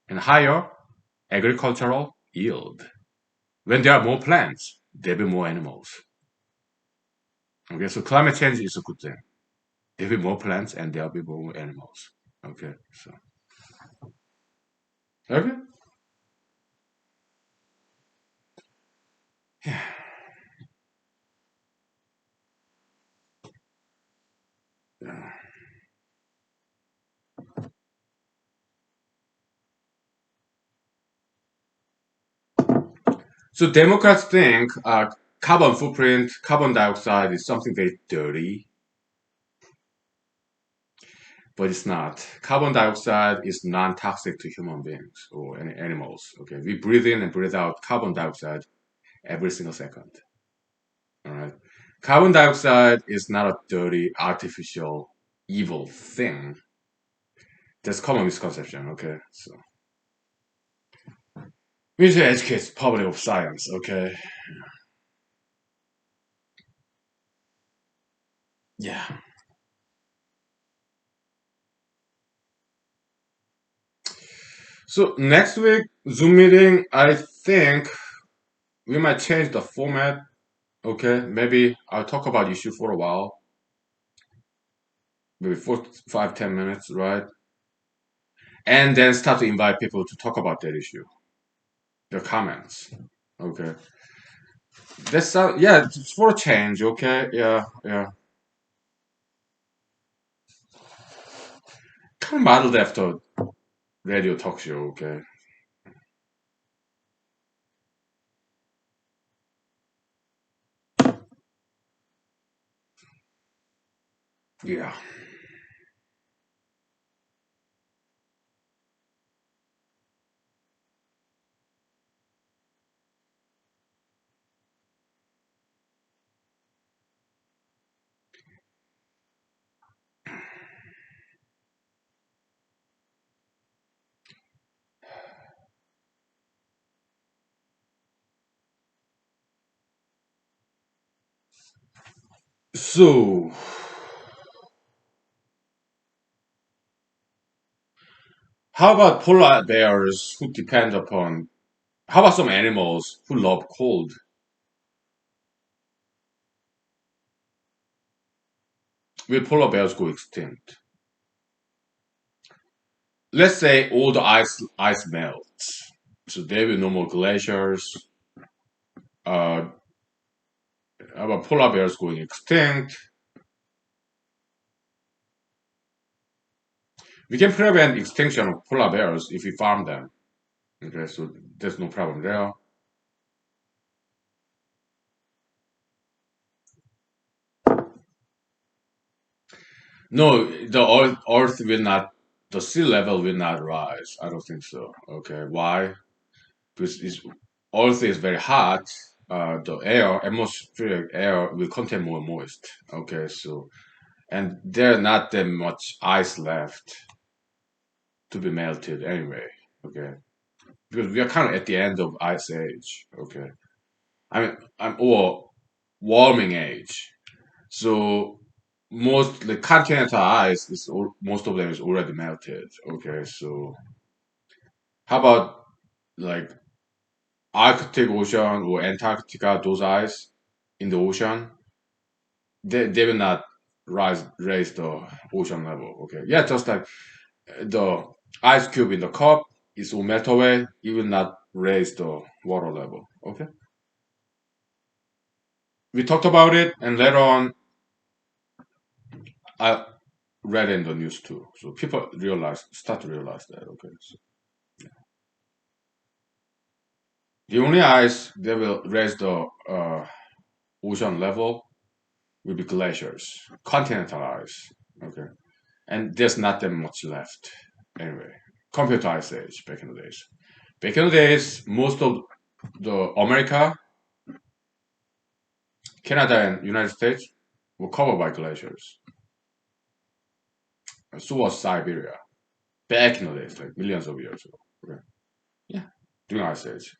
and higher agricultural yield. When there are more plants, there'll be more animals. Okay, so climate change is a good thing. There'll be more plants and there'll be more animals. Okay, so okay. Yeah. So Democrats think carbon footprint, carbon dioxide is something very dirty, but it's not. Carbon dioxide is non-toxic to human beings or any animals. Okay, we breathe in and breathe out carbon dioxide every single second. All right. Carbon dioxide is not a dirty, artificial, evil thing. That's common misconception. Okay, so we need to educate the public of science. Okay. Yeah. So next week Zoom meeting, I think we might change the format. Okay, maybe I'll talk about issue for a while, maybe 5, 10 minutes, right? And then start to invite people to talk about that issue, their comments. Okay, that's yeah, it's for a change. Okay, yeah, yeah. Kind of modeled after radio talk show. Okay, yeah. So, how about polar bears who depend upon? How about some animals who love cold? Will polar bears go extinct? Let's say all the ice melts, so there will be no more glaciers. Uh, about polar bears going extinct? We can prevent extinction of polar bears if we farm them. Okay, so there's no problem there. No, the Earth will not. The sea level will not rise. I don't think so. Okay, why? Because Earth is very hot. The atmospheric air will contain more moist. Okay, so and there not that much ice left to be melted anyway. Okay, because we are kind of at the end of ice age. Okay, I'm or warming age. So most the continental ice most of them is already melted. Okay, so how about like Arctic Ocean or Antarctica? Those ice in the ocean, they will not raise the ocean level. Okay, yeah, just like the ice cube in the cup is will melt away, it will not raise the water level. Okay, we talked about it, and later on, I read in the news too. So people start to realize that. Okay, so the only ice that will raise the ocean level will be glaciers, continental ice. Okay, and there's not that much left anyway compared to ice age back in the days. Back in the days, most of the America, Canada, and United States were covered by glaciers. And so was Siberia back in the days, like millions of years ago. Okay, yeah, during ice age,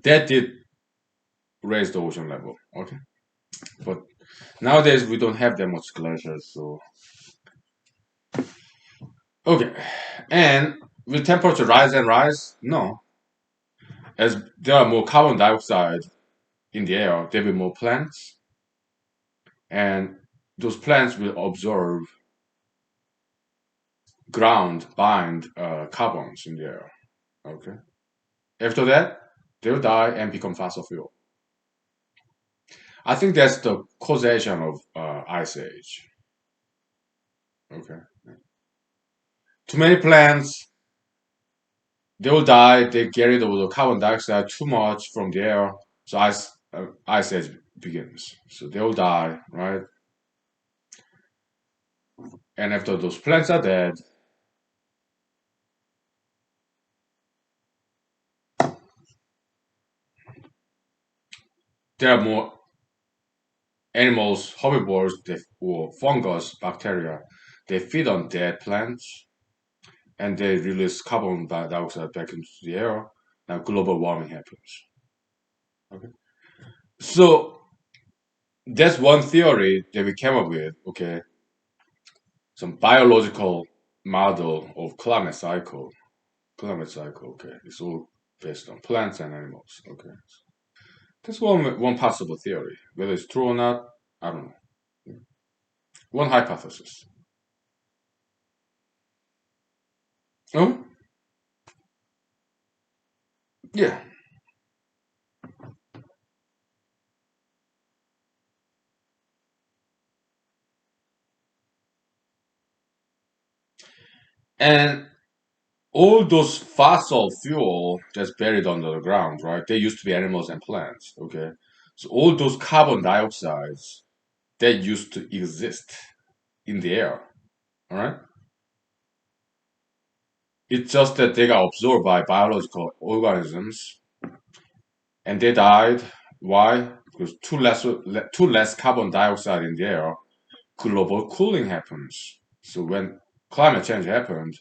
that did raise the ocean level. Okay, but nowadays we don't have that much glaciers, so okay. And will temperature rise and rise? No, as there are more carbon dioxide in the air, there will be more plants, and those plants will absorb ground bind carbons in the air. Okay. After that, they'll die and become fossil fuel. I think that's the causation of ice age. Okay. Too many plants, they will die. They get rid of the carbon dioxide too much from the air, so ice age begins. So they will die, right? And after those plants are dead, there are more animals, herbivores, or fungus, bacteria. They feed on dead plants and they release carbon dioxide back into the air. Now global warming happens. Okay. So that's one theory that we came up with. Okay, some biological model of climate cycle. Climate cycle. Okay, it's all based on plants and animals. Okay, that's one possible theory. Whether it's true or not, I don't know. One hypothesis. Oh, yeah. And all those fossil fuel that's buried under the ground, right? They used to be animals and plants. Okay, so all those carbon dioxides that used to exist in the air. All right, it's just that they got absorbed by biological organisms and they died. Why? Because too less carbon dioxide in the air, global cooling happens. So when climate change happened,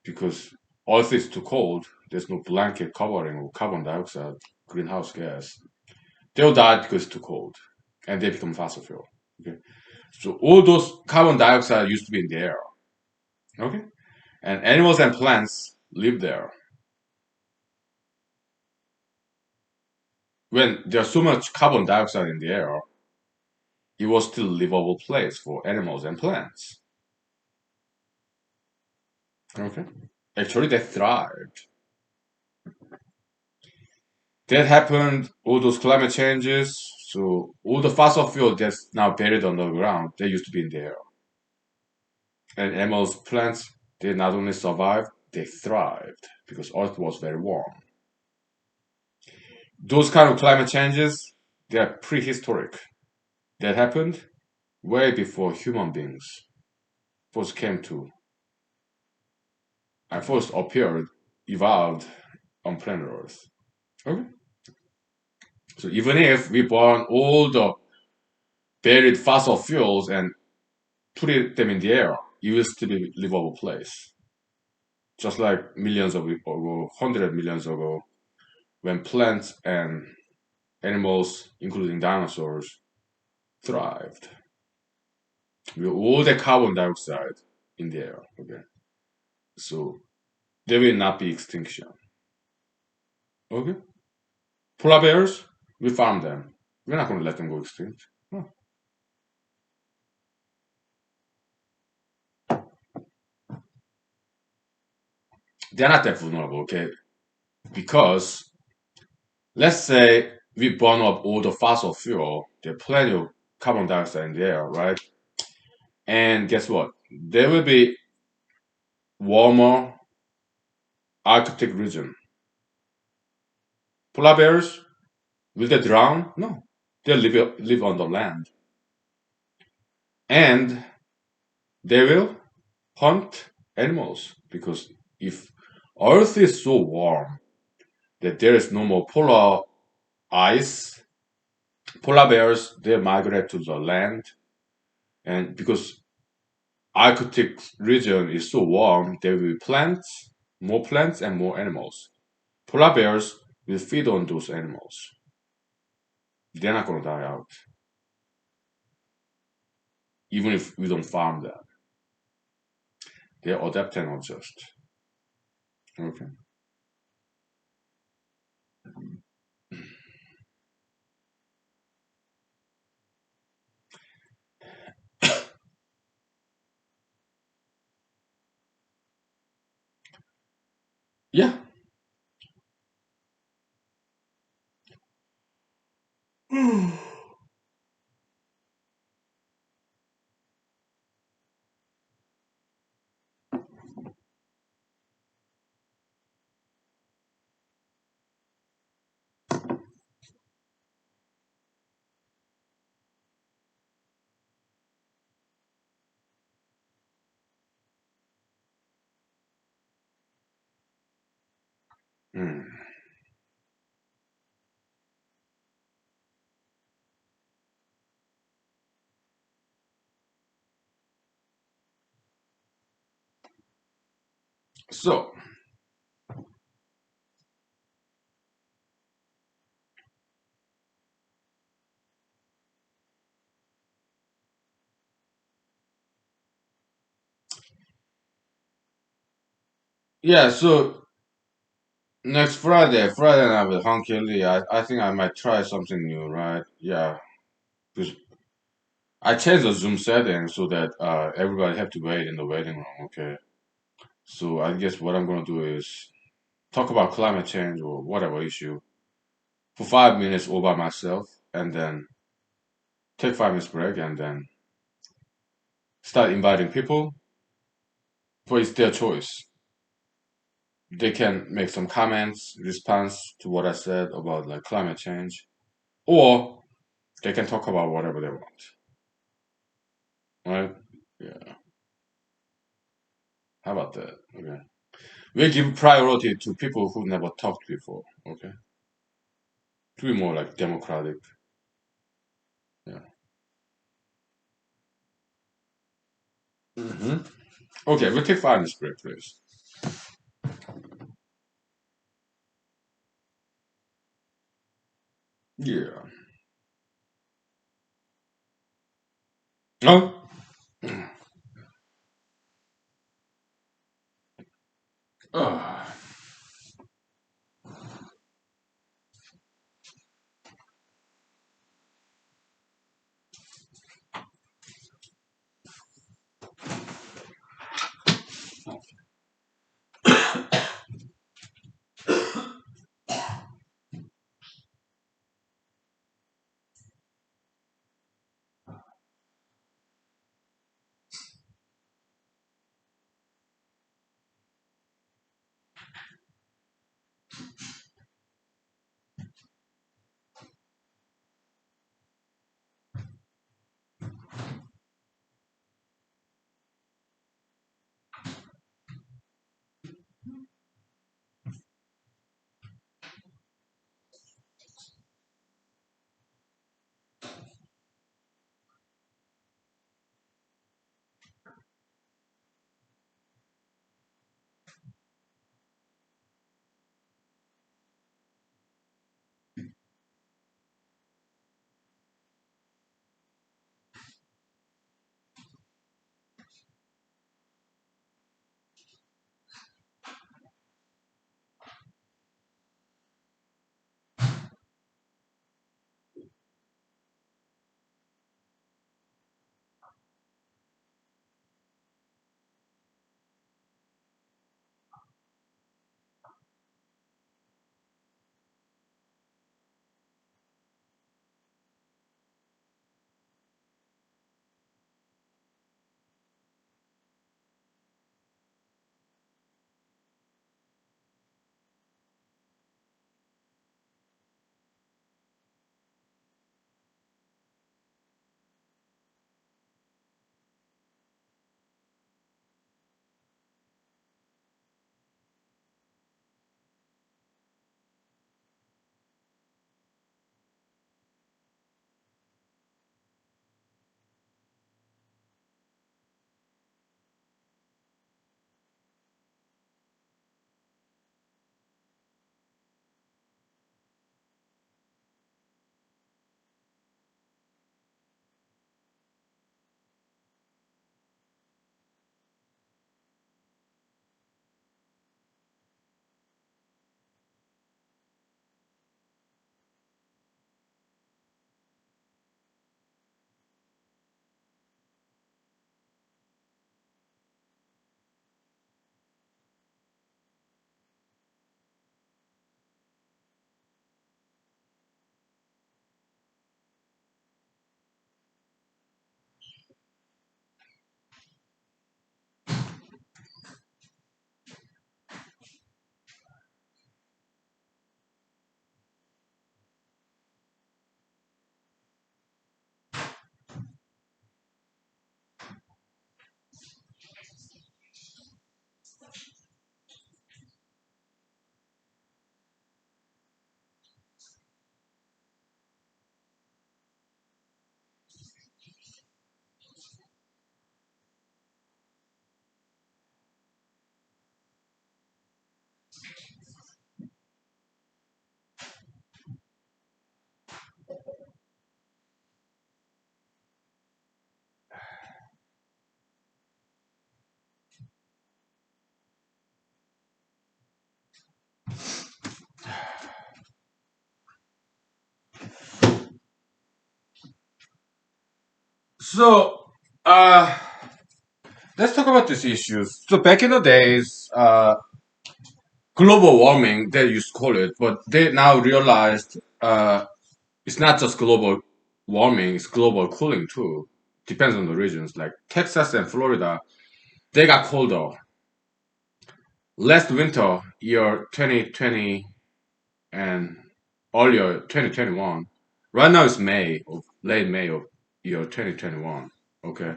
because Earth is too cold, there's no blanket covering of carbon dioxide, greenhouse gas. They'll die because it's too cold, and they become fossil fuel. Okay, so all those carbon dioxide used to be in the air. Okay, and animals and plants live there. When there's so much carbon dioxide in the air, it was still a livable place for animals and plants. Okay, actually they thrived. That happened. All those climate changes. So all the fossil fuel that's now buried underground, they used to be in the air. And animals, plants, they not only survived, they thrived because Earth was very warm. Those kind of climate changes, they are prehistoric. That happened way before human beings first came to and first appeared, evolved on planet Earth. Okay. So even if we burn all the buried fossil fuels and them in the air, it will still be a livable place. Just like millions of ago, 100 millions ago, when plants and animals, including dinosaurs, thrived with all the carbon dioxide in the air. Okay, so there will not be extinction. Okay, polar bears, we farm them. We're not going to let them go extinct. No. They're not that vulnerable. Okay, because let's say we burn up all the fossil fuel, there's plenty of carbon dioxide in the air, right? And guess what? There will be warmer Arctic region. Polar bears, will they drown? No. They live on the land. And they will hunt animals because if Earth is so warm that there is no more polar ice, polar bears they migrate to the land, and because Arctic region is so warm, there will be plants and more animals. Polar bears will feed on those animals. They're not gonna die out, even if we don't farm them. They adapt and adjust. Okay. Yeah. Hmm. So, yeah, so next Friday night with Honky Lee, I think I might try something new, right? Yeah, because I changed the Zoom settings so that everybody have to wait in the waiting room. Okay, so I guess what I'm gonna do is talk about climate change or whatever issue for 5 minutes all by myself, and then take 5 minutes break, and then start inviting people. For it's their choice. They can make some comments, response to what I said about like climate change, or they can talk about whatever they want. Right? Yeah. How about that? Okay. We give priority to people who never talked before. Okay. To be more like democratic. Yeah. Hmm. Okay, we'll take 5 minutes break, please. Yeah. No. Uh, So, uh, let's talk about these issues. So back in the days, global warming, they used to call it, but they now realized it's not just global warming, it's global cooling too. Depends on the regions. Like Texas and Florida, they got colder. Last winter, year 2020 and earlier 2021. Right now it's May, of late May of year 2021. Okay.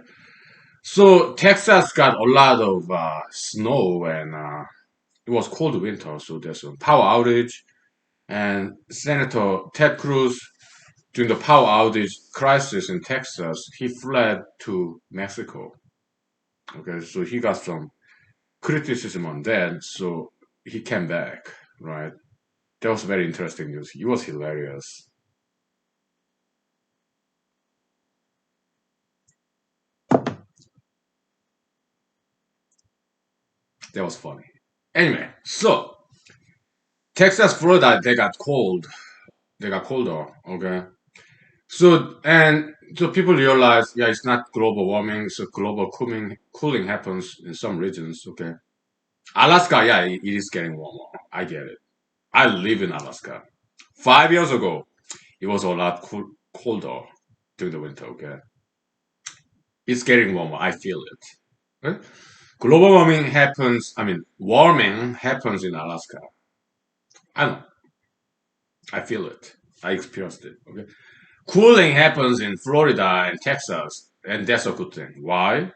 So Texas got a lot of snow and it was cold winter, so there's a power outage. And Senator Ted Cruz, during the power outage crisis in Texas, he fled to Mexico. Okay, so he got some criticism on that, so he came back, right? That was very interesting news. It was hilarious. That was funny. Anyway, so Texas, Florida, they got cold. They got colder. Okay. So people realize, yeah, it's not global warming. So global cooling happens in some regions. Okay. Alaska, yeah, it is getting warmer. I get it. I live in Alaska. 5 years ago, it was a lot colder during the winter. Okay. It's getting warmer. I feel it. Okay? Global warming happens. I mean, warming happens in Alaska. I know. I feel it. I experienced it. Okay. Cooling happens in Florida and Texas, and that's a good thing. Why?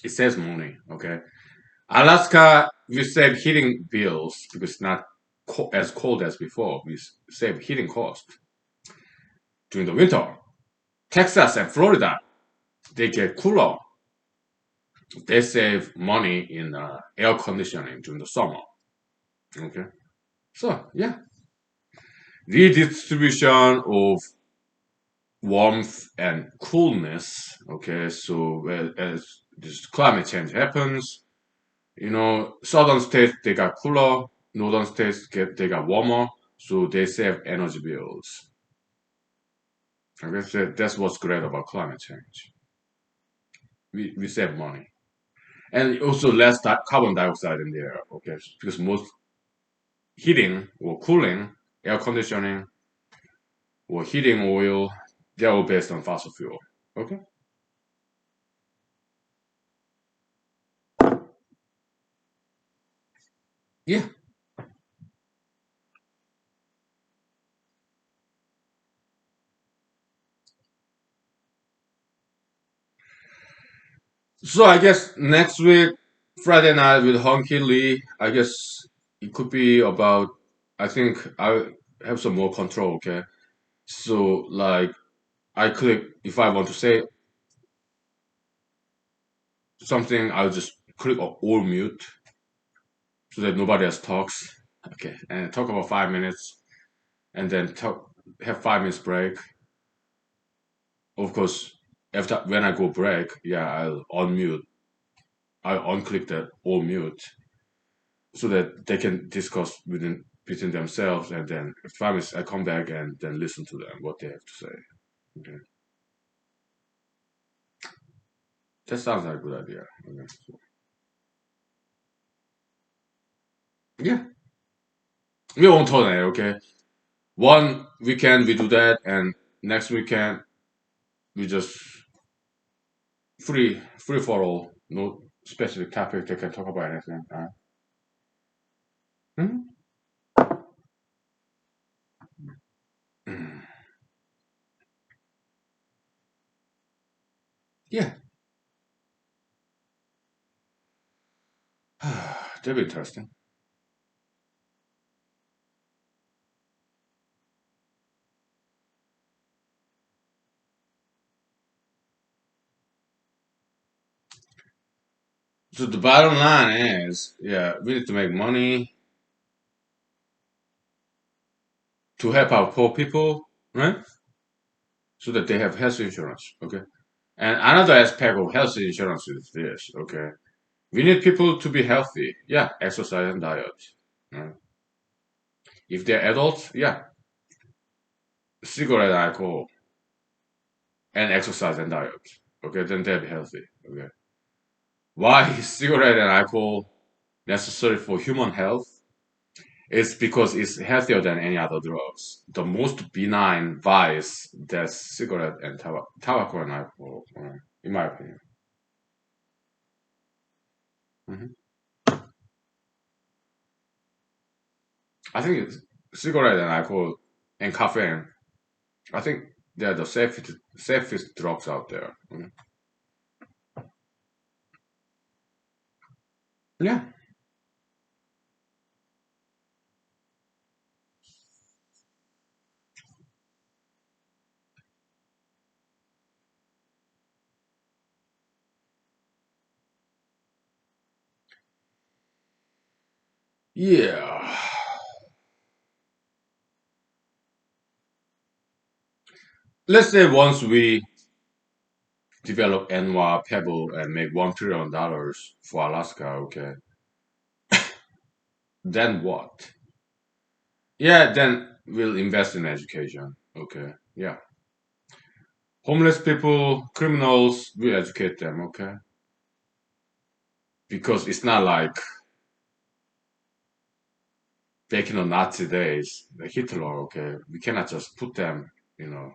It saves money. Okay. Alaska, we save heating bills because it's not as cold as before. We save heating cost during the winter. Texas and Florida, they get cooler. They save money in air conditioning during the summer. Okay. So yeah, redistribution of warmth and coolness. Okay, so as this climate change happens, southern states they got cooler, northern states they got warmer, so they save energy bills. Okay, so that's what's great about climate change. We save money and also less carbon dioxide in the air. Okay, because most heating or cooling, air conditioning or heating oil, they're all based on fossil fuel. Okay. Yeah. So I guess next week, Friday night with Honky Lee, I guess it could be about, I think I have some more control, okay? So like I click, if I want to say something, I'll just click on all mute so that nobody else talks. Okay, and talk about 5 minutes and then have 5 minutes break. Of course, after when I go break, yeah, I'll unclick that all mute so that they can discuss between themselves, and then if 5 minutes I come back and then listen to them what they have to say. Okay, that sounds like a good idea. Okay. So, yeah, we won't alternate. Okay, one weekend we do that, and next weekend we just free for all. No specific topic. They can talk about anything. Mhm. Yeah, that'd be interesting. So the bottom line is, yeah, we need to make money to help our poor people, right? So that they have health insurance. Okay. And another aspect of health insurance is this. Okay. We need people to be healthy. Yeah. Exercise and diet. Right? If they're adults, yeah. Cigarette, alcohol. and exercise and diet. Okay, then they'll be healthy. Okay. Why is cigarette and alcohol necessary for human health? It's because it's healthier than any other drugs. The most benign vice that's cigarette and tobacco and alcohol, in my opinion. Hmm. I think it's cigarette and alcohol and caffeine. I think they're the safest drugs out there. Mhm. Yeah. Yeah. Let's say once we develop Enwa Pebble and make $1 trillion for Alaska, okay, then what? Yeah, then we'll invest in education. Okay, yeah. Homeless people, criminals, we educate them, okay? Because it's not like back in the Nazi days, the Hitler, okay? We cannot just put them, you know,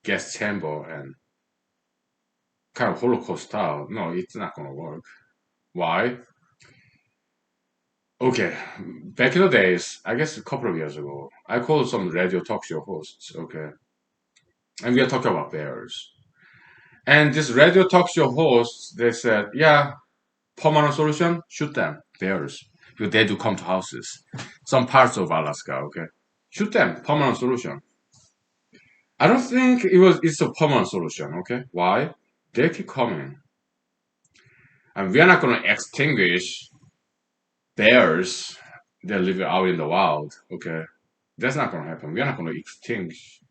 gas chamber and kind of Holocaust style. No, it's not gonna work. Why? Okay, back in the days, I guess a couple of years ago, I called some radio talk show hosts, okay? And we are talking about bears. And this radio talk show hosts, they said, yeah, permanent solution, shoot them, bears. Because they do come to houses. Some parts of Alaska, okay? Shoot them, permanent solution. I don't think it's a permanent solution, okay? Why? They keep coming. And we are not gonna extinguish bears that live out in the wild, okay? That's not gonna happen. We are not gonna extinguish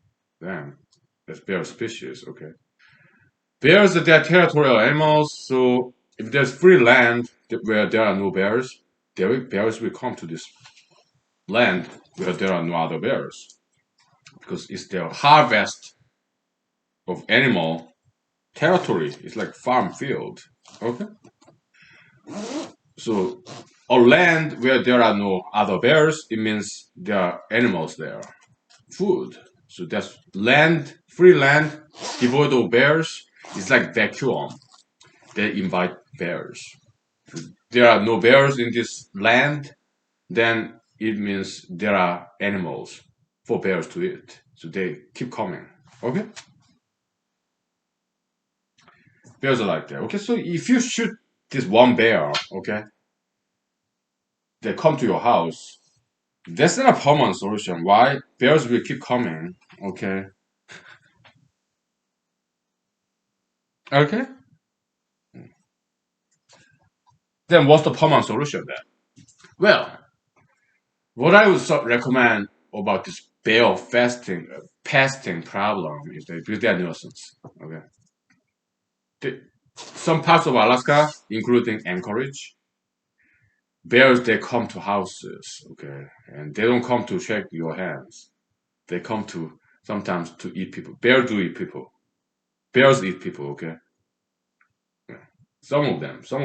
them as bear species, okay? Bears, they're territorial animals, so if there's free land where there are no bears, bears will come to this land where there are no other bears because it's their harvest of animal territory. It's like farm field. Okay, so a land where there are no other bears, it means there are animals there, food. So that's land, free land, devoid of bears. It's like vacuum. They invite bears. There are no bears in this land, then it means there are animals for bears to eat. So they keep coming. Okay? Bears are like that. Okay, so if you shoot this one bear, okay, they come to your house, that's not a permanent solution. Why? Bears will keep coming. Okay. Okay. Then what's the permanent solution then? Well, what I would recommend about this bear fasting problem is that because they are nuisance. Okay. Some parts of Alaska, including Anchorage, bears they come to houses, okay, and they don't come to shake your hands. They come to sometimes to eat people. Bears do eat people. Bears eat people, okay. Yeah. Some of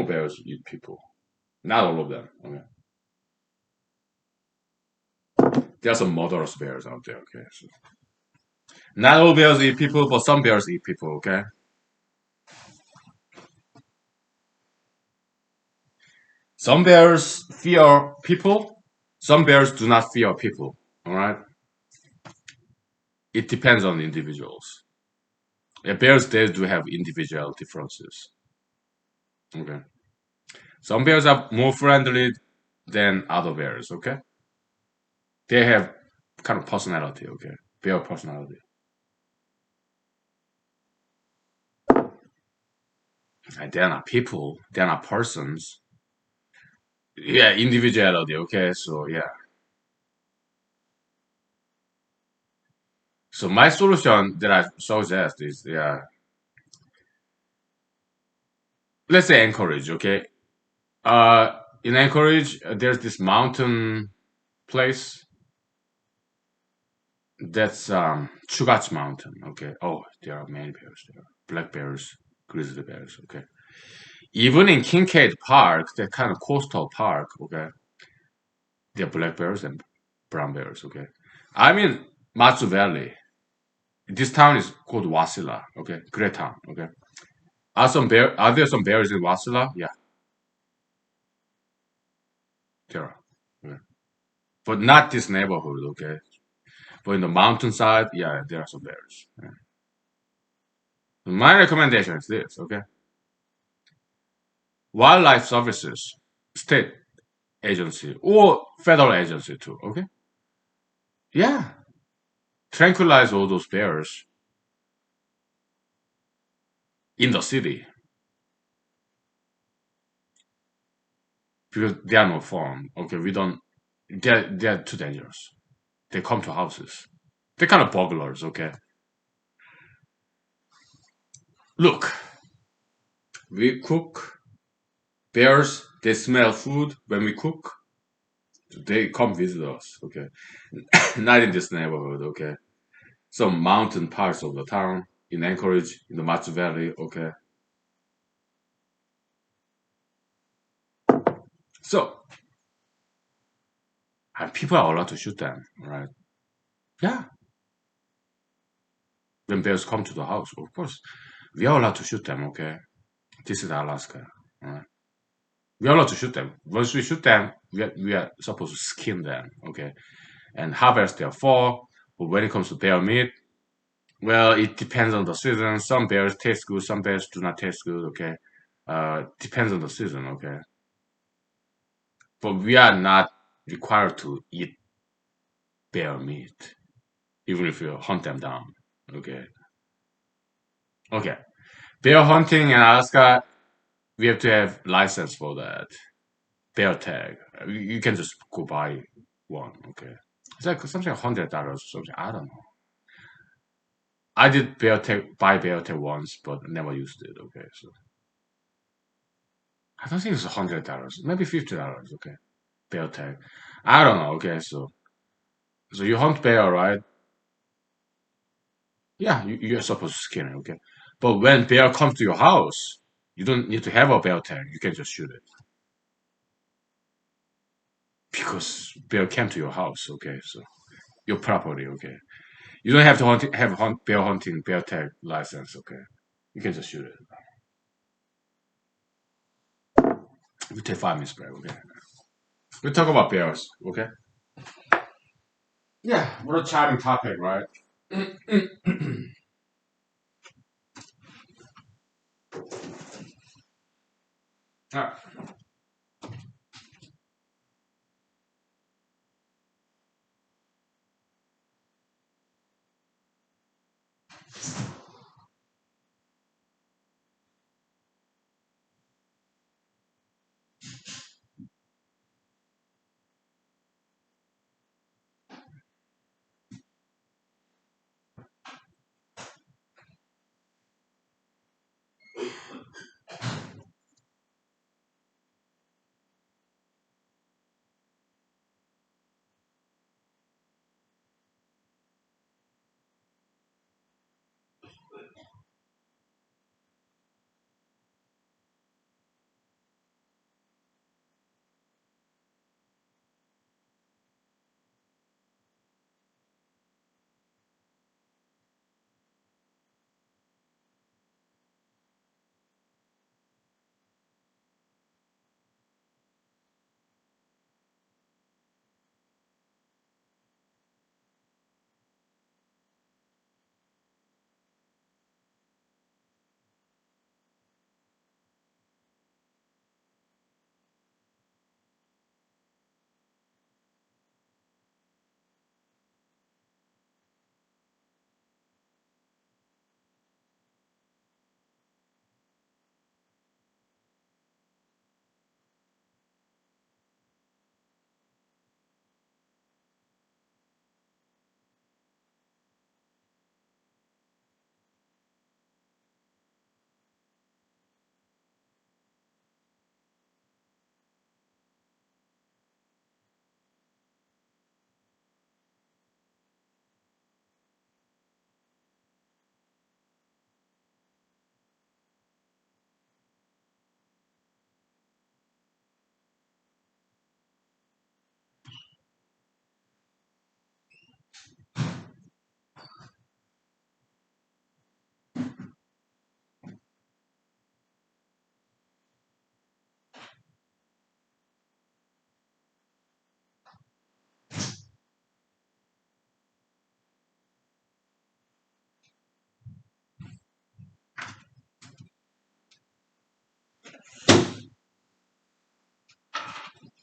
bears eat people. Not all of them. Okay. There are some murderous bears out there, okay. So, not all bears eat people, but some bears eat people, okay. Some bears fear people. Some bears do not fear people. All right. It depends on the individuals. Yeah, bears they do have individual differences. Okay. Some bears are more friendly than other bears. Okay. They have kind of personality. Okay. Bear personality. And they're not people. They're not persons. Yeah, individuality. Okay. So yeah. So my solution that I suggest is yeah. Let's say Anchorage. Okay. In Anchorage, there's this mountain place. That's Chugach Mountain. Okay. Oh, there are many bears there. Black bears, grizzly bears. Okay. Even in Kincaid Park, that kind of coastal park. Okay, there are black bears and brown bears. Okay. I'm in Matsu Valley. This town is called Wasilla. Okay, great town. Okay. Are there some bears in Wasilla? Yeah, there are. Okay. But not this neighborhood. Okay. But in the mountainside, yeah, there are some bears. Yeah. My recommendation is this. Okay. Wildlife Services, state agency or federal agency too. Okay. Yeah. Tranquilize all those bears in the city because they are no fun. Okay. We don't. They're too dangerous. They come to houses. They're kind of burglars. Okay. Look, we cook. Bears, they smell food when we cook. They come visit us, okay? Not in this neighborhood, okay? Some mountain parts of the town, in Anchorage, in the Matsu Valley, okay? So, and people are allowed to shoot them, right? Yeah, when bears come to the house, of course. We are allowed to shoot them, okay? This is Alaska, right? We are allowed to shoot them. Once we shoot them, we are supposed to skin them, okay? And harvest their fur. But when it comes to bear meat, well, it depends on the season. Some bears taste good, some bears do not taste good, okay? Depends on the season, okay? But we are not required to eat bear meat, even if you hunt them down, okay? Okay. Bear hunting in Alaska, we have to have license for that. Bear tag. You can just go buy one, okay? It's like something $100 or something. I don't know. I did buy bear tag once, but never used it, okay? So I don't think it's $100, maybe $50, okay? Bear tag. I don't know. Okay, so you hunt bear, right? Yeah, you're supposed to skin it, okay? But when bear comes to your house, you don't need to have a bear tag. You can just shoot it because bear came to your house, okay? So your property, okay? You don't have to bear hunting bear tag license, okay? You can just shoot it. We take 5 minutes break, okay? We talk about bears, okay? Yeah, what a charming topic, right? Ah,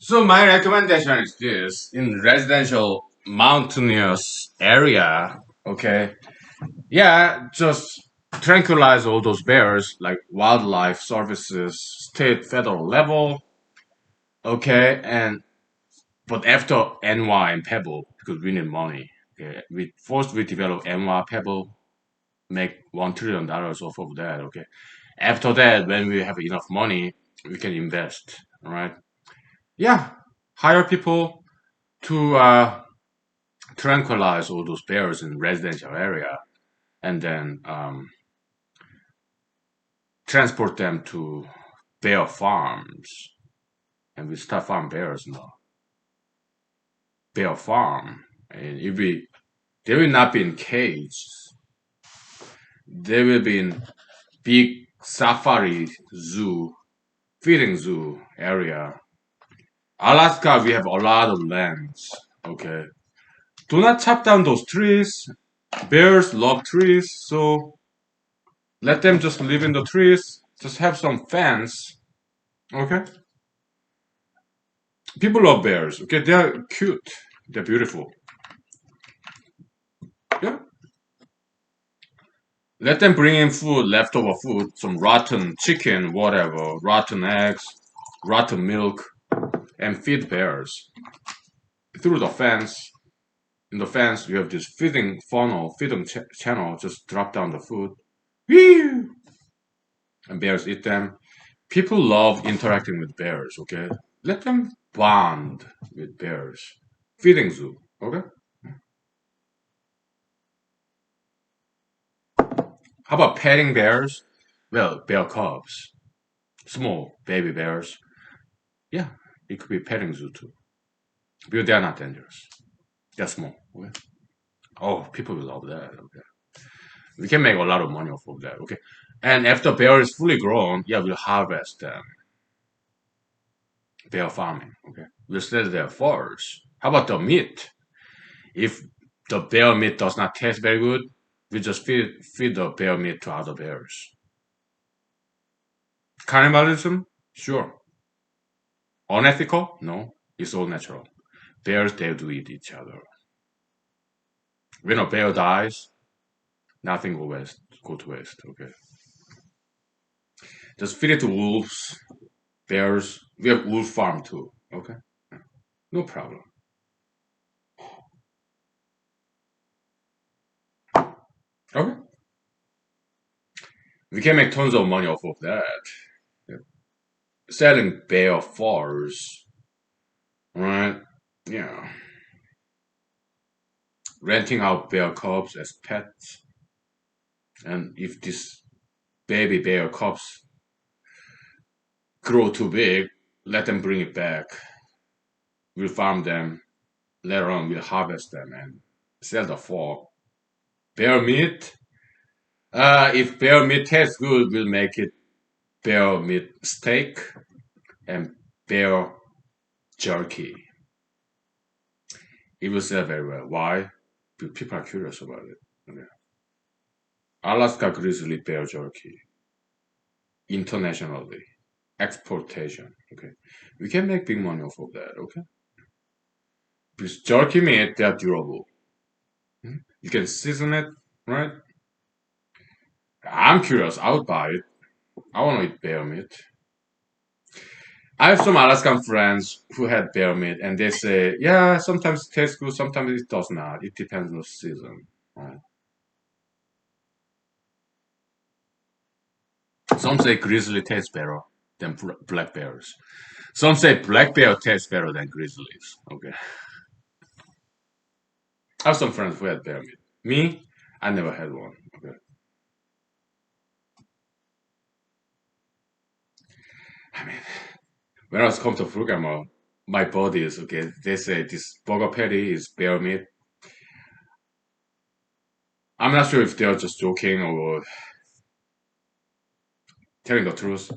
So my recommendation is this: in residential mountainous area, okay, yeah, just tranquilize all those bears like wildlife services, state, federal level, okay, and but after NY and Pebble because we need money. Okay, we develop NY Pebble, make $1 trillion off of that. Okay, after that, when we have enough money, we can invest. All right, yeah, hire people to tranquilize all those bears in residential area, and then transport them to bear farms, and we start farm bears now. Bear farm, and it be they will not be in cages. They will be in big safari zoo, feeding zoo area. Alaska, we have a lot of lands. Okay, do not chop down those trees. Bears love trees, so let them just live in the trees. Just have some fence. Okay, people love bears. Okay, they're cute. They're beautiful. Yeah. Let them bring in food, leftover food, some rotten chicken, whatever, rotten eggs, rotten milk, and feed bears. Through the fence, in the fence, you have this feeding funnel, feeding channel, just drop down the food. Whee! And bears eat them. People love interacting with bears, okay? Let them bond with bears. Feeding zoo, okay? How about petting bears? Well, bear cubs, small baby bears. Yeah, it could be petting zoo too. Because they are not dangerous. They're small, okay? Oh, people will love that, okay? We can make a lot of money off of that, okay? And after bear is fully grown, yeah, we'll harvest them. Bear farming, okay? We'll sell their furs. How about the meat? If the bear meat does not taste very good, we just feed the bear meat to other bears. Cannibalism? Sure. Unethical? No. It's all natural. Bears, they do eat each other. When a bear dies, nothing go to waste, okay? Just feed it to wolves, bears. We have wolf farm too, okay? No problem. Okay. We can make tons of money off of that. Yeah. Selling bear furs, right? Yeah. Renting out bear cubs as pets. And if this baby bear cubs grow too big, let them bring it back. We'll farm them. Later on, we'll harvest them and sell the fur. Bear meat? If bear meat tastes good, we'll make it bear meat steak and bear jerky. It will sell very well. Why? People are curious about it. Okay. Alaska grizzly bear jerky. Internationally. Exportation. Okay. We can make big money off of that. Okay. Because jerky meat, they are durable. You can season it, right? I'm curious. I would buy it. I want to eat bear meat. I have some Alaskan friends who had bear meat, and they say, yeah, sometimes it tastes good, sometimes it does not. It depends on the season. Right? Some say grizzly tastes better than black bears. Some say black bear tastes better than grizzlies. Okay. I have some friends who had bear meat. Me, I never had one. Okay. I mean, when I was come to programmer, my body is okay. They say this burger patty is bear meat. I'm not sure if they're just joking or telling the truth.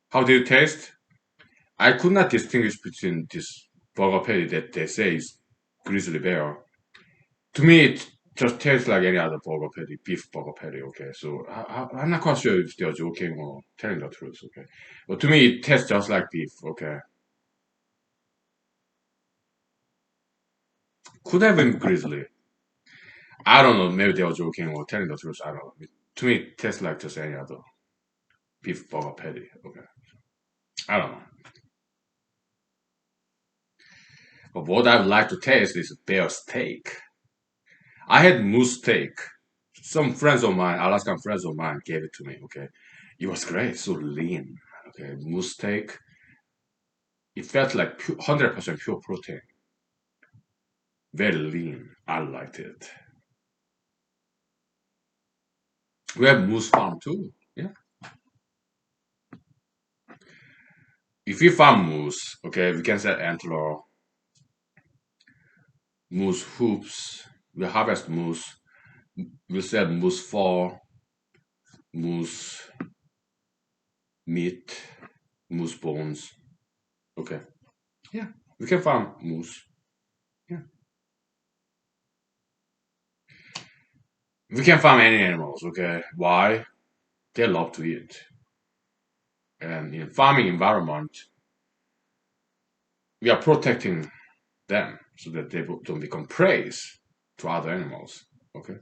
How did it taste? I could not distinguish between this burger patty that they say is grizzly bear. To me, it just tastes like any other burger patty, beef burger patty. Okay, so I'm not quite sure if they're joking or telling the truth. Okay, but to me, it tastes just like beef. Okay, Could have been grizzly. I don't know. Maybe they were joking or telling the truth. I don't know. To me, it tastes like just any other beef burger patty. Okay. I don't know. But what I would like to taste is bear steak. I had moose steak. Some friends of mine, Alaskan friends of mine, gave it to me. Okay. It was great. So lean. Okay. Moose steak. It felt like 100% pure protein. Very lean. I liked it. We have moose farm too. Yeah. If we farm moose, okay, we can sell antler, moose hoops. We harvest moose. We sell moose fur, moose meat, moose bones. Okay. Yeah. We can farm moose. Yeah. We can farm any animals. Okay. Why? They love to eat. And in farming environment, we are protecting them so that they don't become prey to other animals. Okay.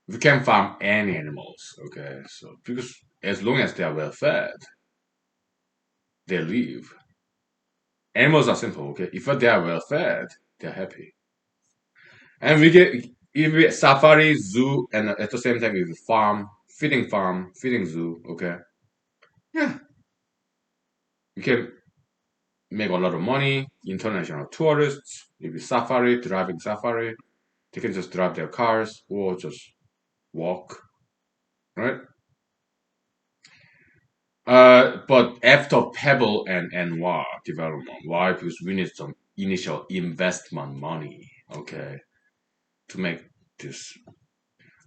We can farm any animals. Okay. So because as long as they are well fed, they live. Animals are simple. Okay. If they are well fed, they're happy. And we get if we safari, zoo, and at the same time we farm, feeding zoo. Okay. Yeah. We can make a lot of money. International tourists, maybe safari, driving safari, they can just drive their cars or just walk, right? But after Pebble and Anwar development, why? Because we need some initial investment money, okay, to make this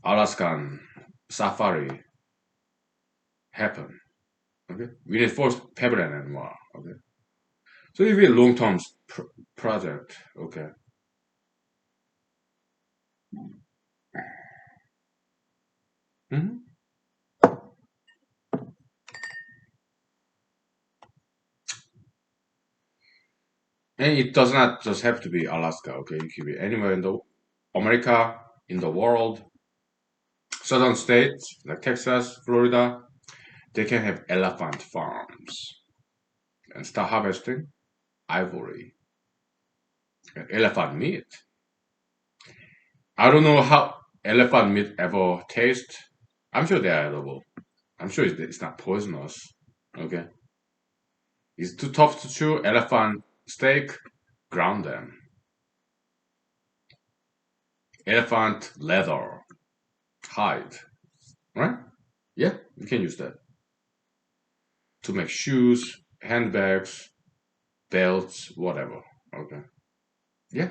Alaskan safari happen. Okay, we need first Pebble and Anwar. Okay, so it will be a long-term project. Okay. Mhm. And it does not just have to be Alaska. Okay, it could be anywhere in the America, in the world. Southern states like Texas, Florida, they can have elephant farms and start harvesting ivory and elephant meat. I don't know how elephant meat ever tastes. I'm sure they are edible. I'm sure it's not poisonous. Okay, it's too tough to chew. Elephant steak, ground them. Elephant leather, hide, right? Yeah, you can use that to make shoes, handbags, belts, whatever. Okay. Yeah.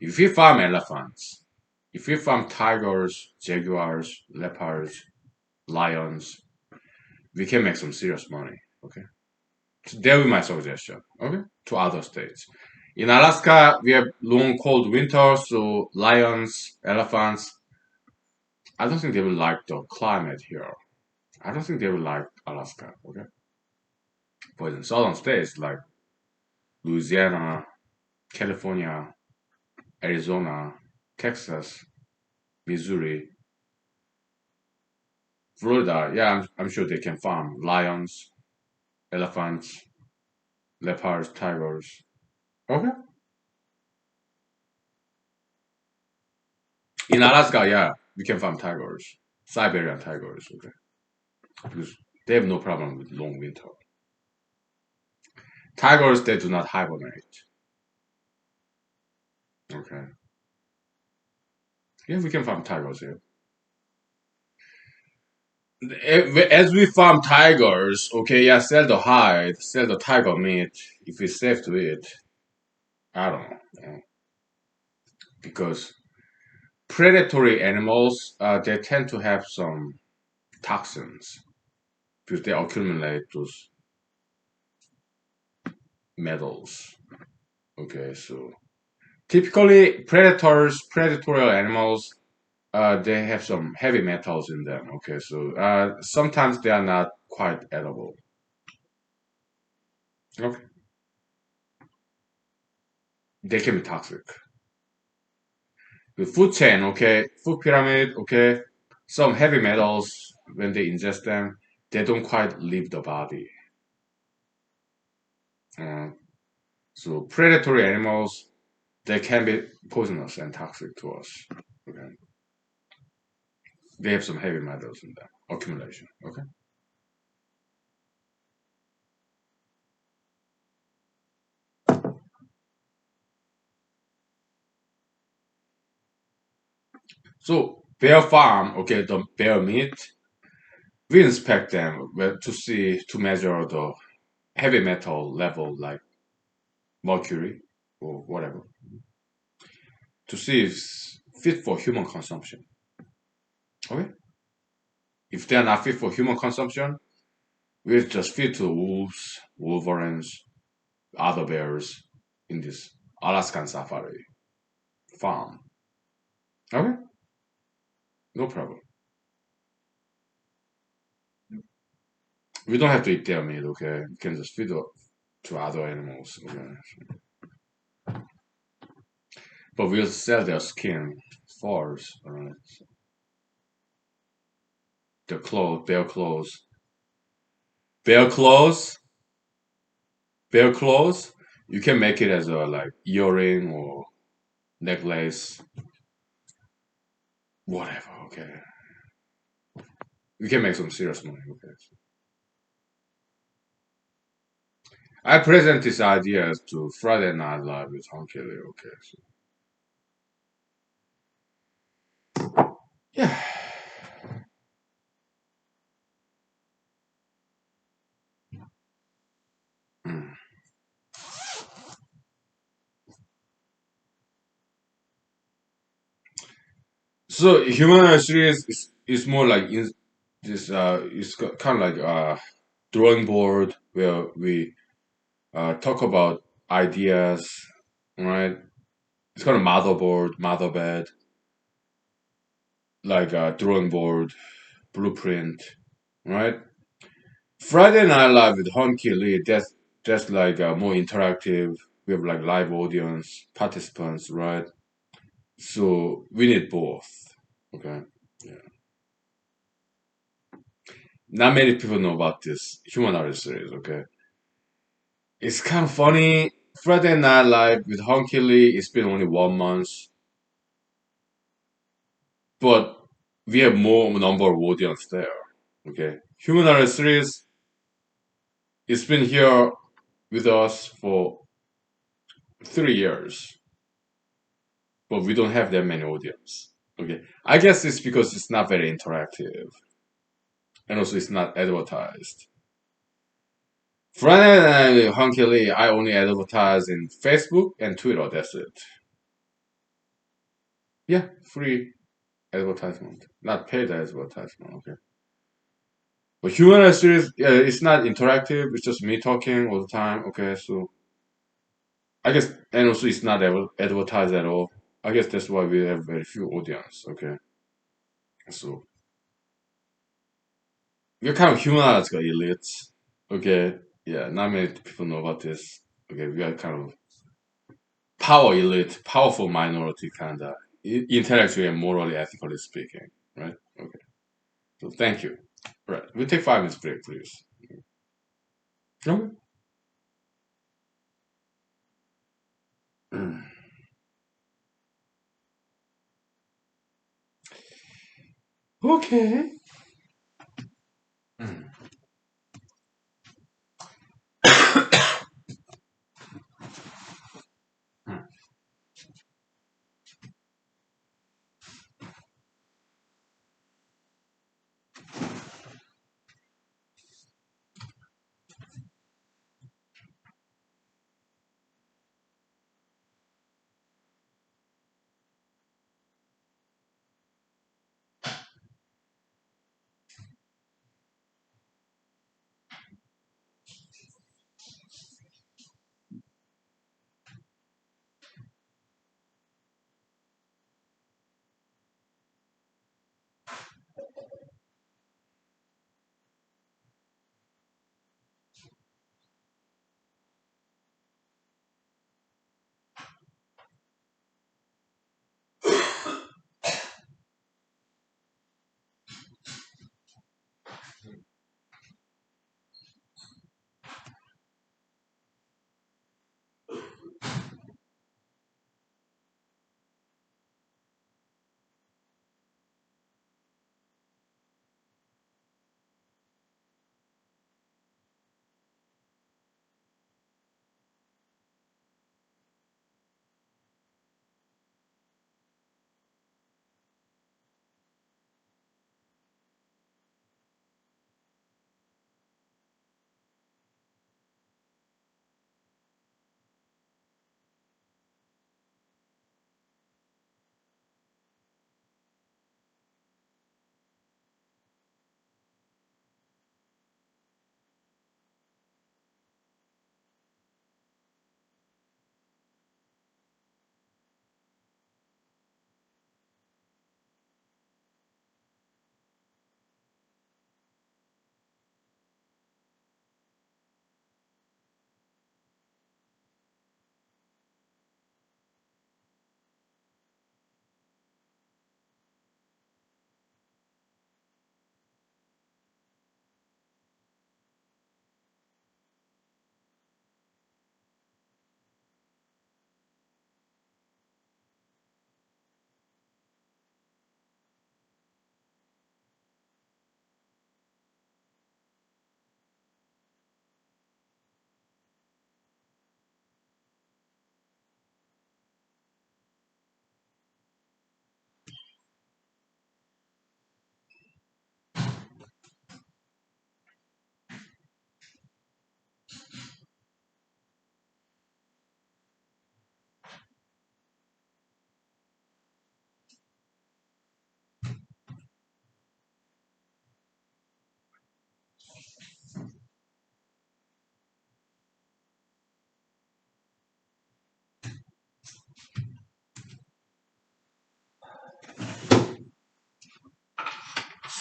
If you farm elephants, if you farm tigers, jaguars, leopards, lions, we can make some serious money. Okay. So that will be my suggestion. Okay. To other states. In Alaska, we have long cold winter, so lions, elephants. I don't think they will like the climate here. I don't think they will like Alaska. Okay. But in southern states like Louisiana, California, Arizona, Texas, Missouri, Florida, yeah, I'm sure they can farm lions, elephants, leopards, tigers. Okay. In Alaska, yeah, we can farm tigers, Siberian tigers. Okay, because they have no problem with long winter. Tigers, they do not hibernate. Okay. Yeah, we can farm tigers here. As we farm tigers, okay, yeah, sell the hide, sell the tiger meat if it's safe to eat. I don't know, because predatory animals, they tend to have some toxins because they accumulate those metals. Okay, so typically predatory animals, they have some heavy metals in them. Okay, so sometimes they are not quite edible. Okay, they can be toxic. The food chain, okay, food pyramid, okay, some heavy metals, when they ingest them, they don't quite leave the body. Uh, so predatory animals, they can be poisonous and toxic to us. Okay, they have some heavy metals in them accumulation. Okay, so bear farm, okay, the bear meat, we inspect them to see to measure the heavy metal level like mercury or whatever to see if it's fit for human consumption. Okay, if they are not fit for human consumption, we just feed to wolves, wolverines, other bears in this Alaskan safari farm. Okay, no problem. We don't have to eat their meat. Okay, we can just feed to other animals. Okay, but we'll sell their skin, furs, their clothes, bear clothes, bear clothes. You can make it as a like earring or necklace, whatever. Okay, we can make some serious money. Okay, I present this idea to Friday Night Live with Honky Lee. Okay, so yeah. Mm. So human series is more like in this it's kind of like drawing board where we talk about ideas, right? It's kind of motherboard, motherbed, like drawing board, blueprint, right? Friday Night Live with Honky Lee, that's like more interactive. We have like live audience, participants, right? So we need both. Okay. Yeah. Not many people know about this human series. Okay. It's kind of funny. Friday Night Live with Honky Lee, it's been only 1 month, but we have more number of audience there. Okay. Human series, it's been here with us for 3 years, but we don't have that many audience. Okay. I guess it's because it's not very interactive and also it's not advertised. Friday Night with Honky Lee, I only advertise in Facebook and Twitter. That's it. Yeah, free advertisement, not paid advertisement. Okay. But human series, yeah, it's not interactive. It's just me talking all the time. Okay, so I guess, and also it's not advertised at all. I guess that's why we have very few audience. Okay, so we're kind of humanized elites. Okay, yeah, not many people know about this. Okay, we are kind of power elite, powerful minority, kind of intellectually and morally, ethically speaking. Right? Okay. So thank you. Right. We'll take 5 minutes break, please. Okay. Okay.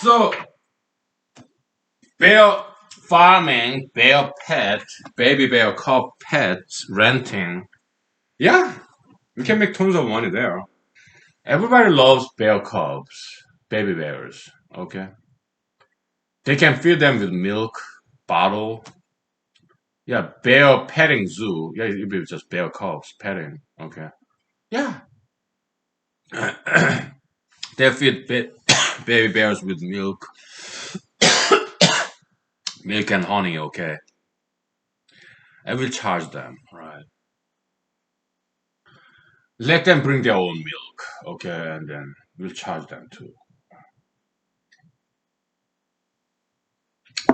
So bear farming, bear pet, baby bear cub pets, renting. Yeah, we can make tons of money there. Everybody loves bear cubs, baby bears. Okay, they can feed them with milk, bottle. Yeah, bear petting zoo. Yeah, it'd be just bear cubs petting. Okay. Yeah, they feed baby bears with milk, milk and honey. Okay, I will charge them. Right. Let them bring their own milk. Okay, and then we'll charge them too.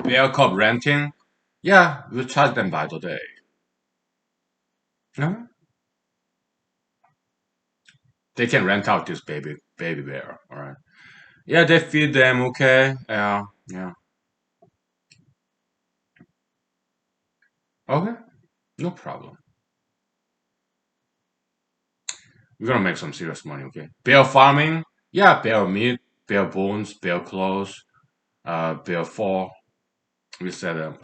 Bear cub renting. Yeah, we'll charge them by the day. No? They can rent out this baby bear. All right. Yeah, they feed them. Okay. Yeah. Yeah. Okay. No problem. We're gonna make some serious money. Okay. Bear farming. Yeah, bear meat, bear bones, bear clothes, bear fur. We sell them.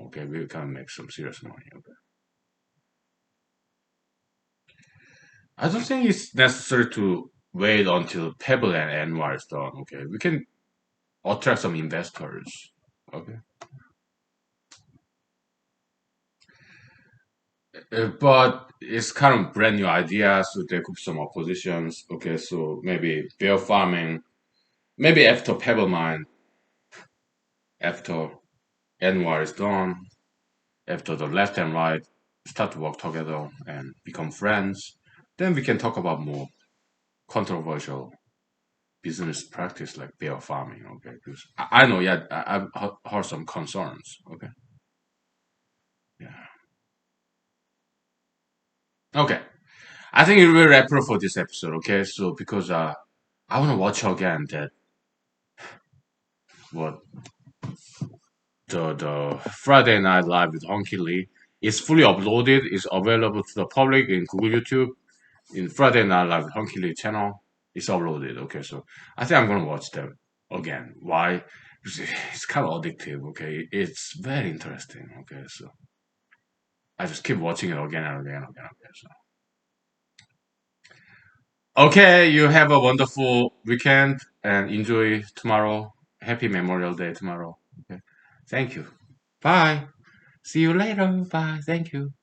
Okay. We can make some serious money. Okay. I don't think it's necessary to wait until Pebble and Anwar is done. Okay. We can attract some investors. Okay. But it's kind of brand new idea, so there could be some oppositions. Okay, so maybe bear farming, maybe after Pebble Mine, after Anwar is done, after the left and right start to work together and become friends, then we can talk about more controversial business practice like bear farming. Okay, because I know, yeah, I've heard some concerns. Okay, yeah, okay. I think it will wrap up for this episode. Okay, so because I want to watch again that what the Friday Night Live with Honky Lee is fully uploaded. Is available to the public in Google YouTube. In Friday Night Live with Honky Lee channel, it's uploaded. Okay, so I think I'm gonna watch them again. Why? Because it's kind of addictive. Okay, it's very interesting. Okay, so I just keep watching it again and again and again. Okay, so okay, you have a wonderful weekend and enjoy tomorrow. Happy Memorial Day tomorrow. Okay, thank you. Bye. See you later. Bye. Thank you.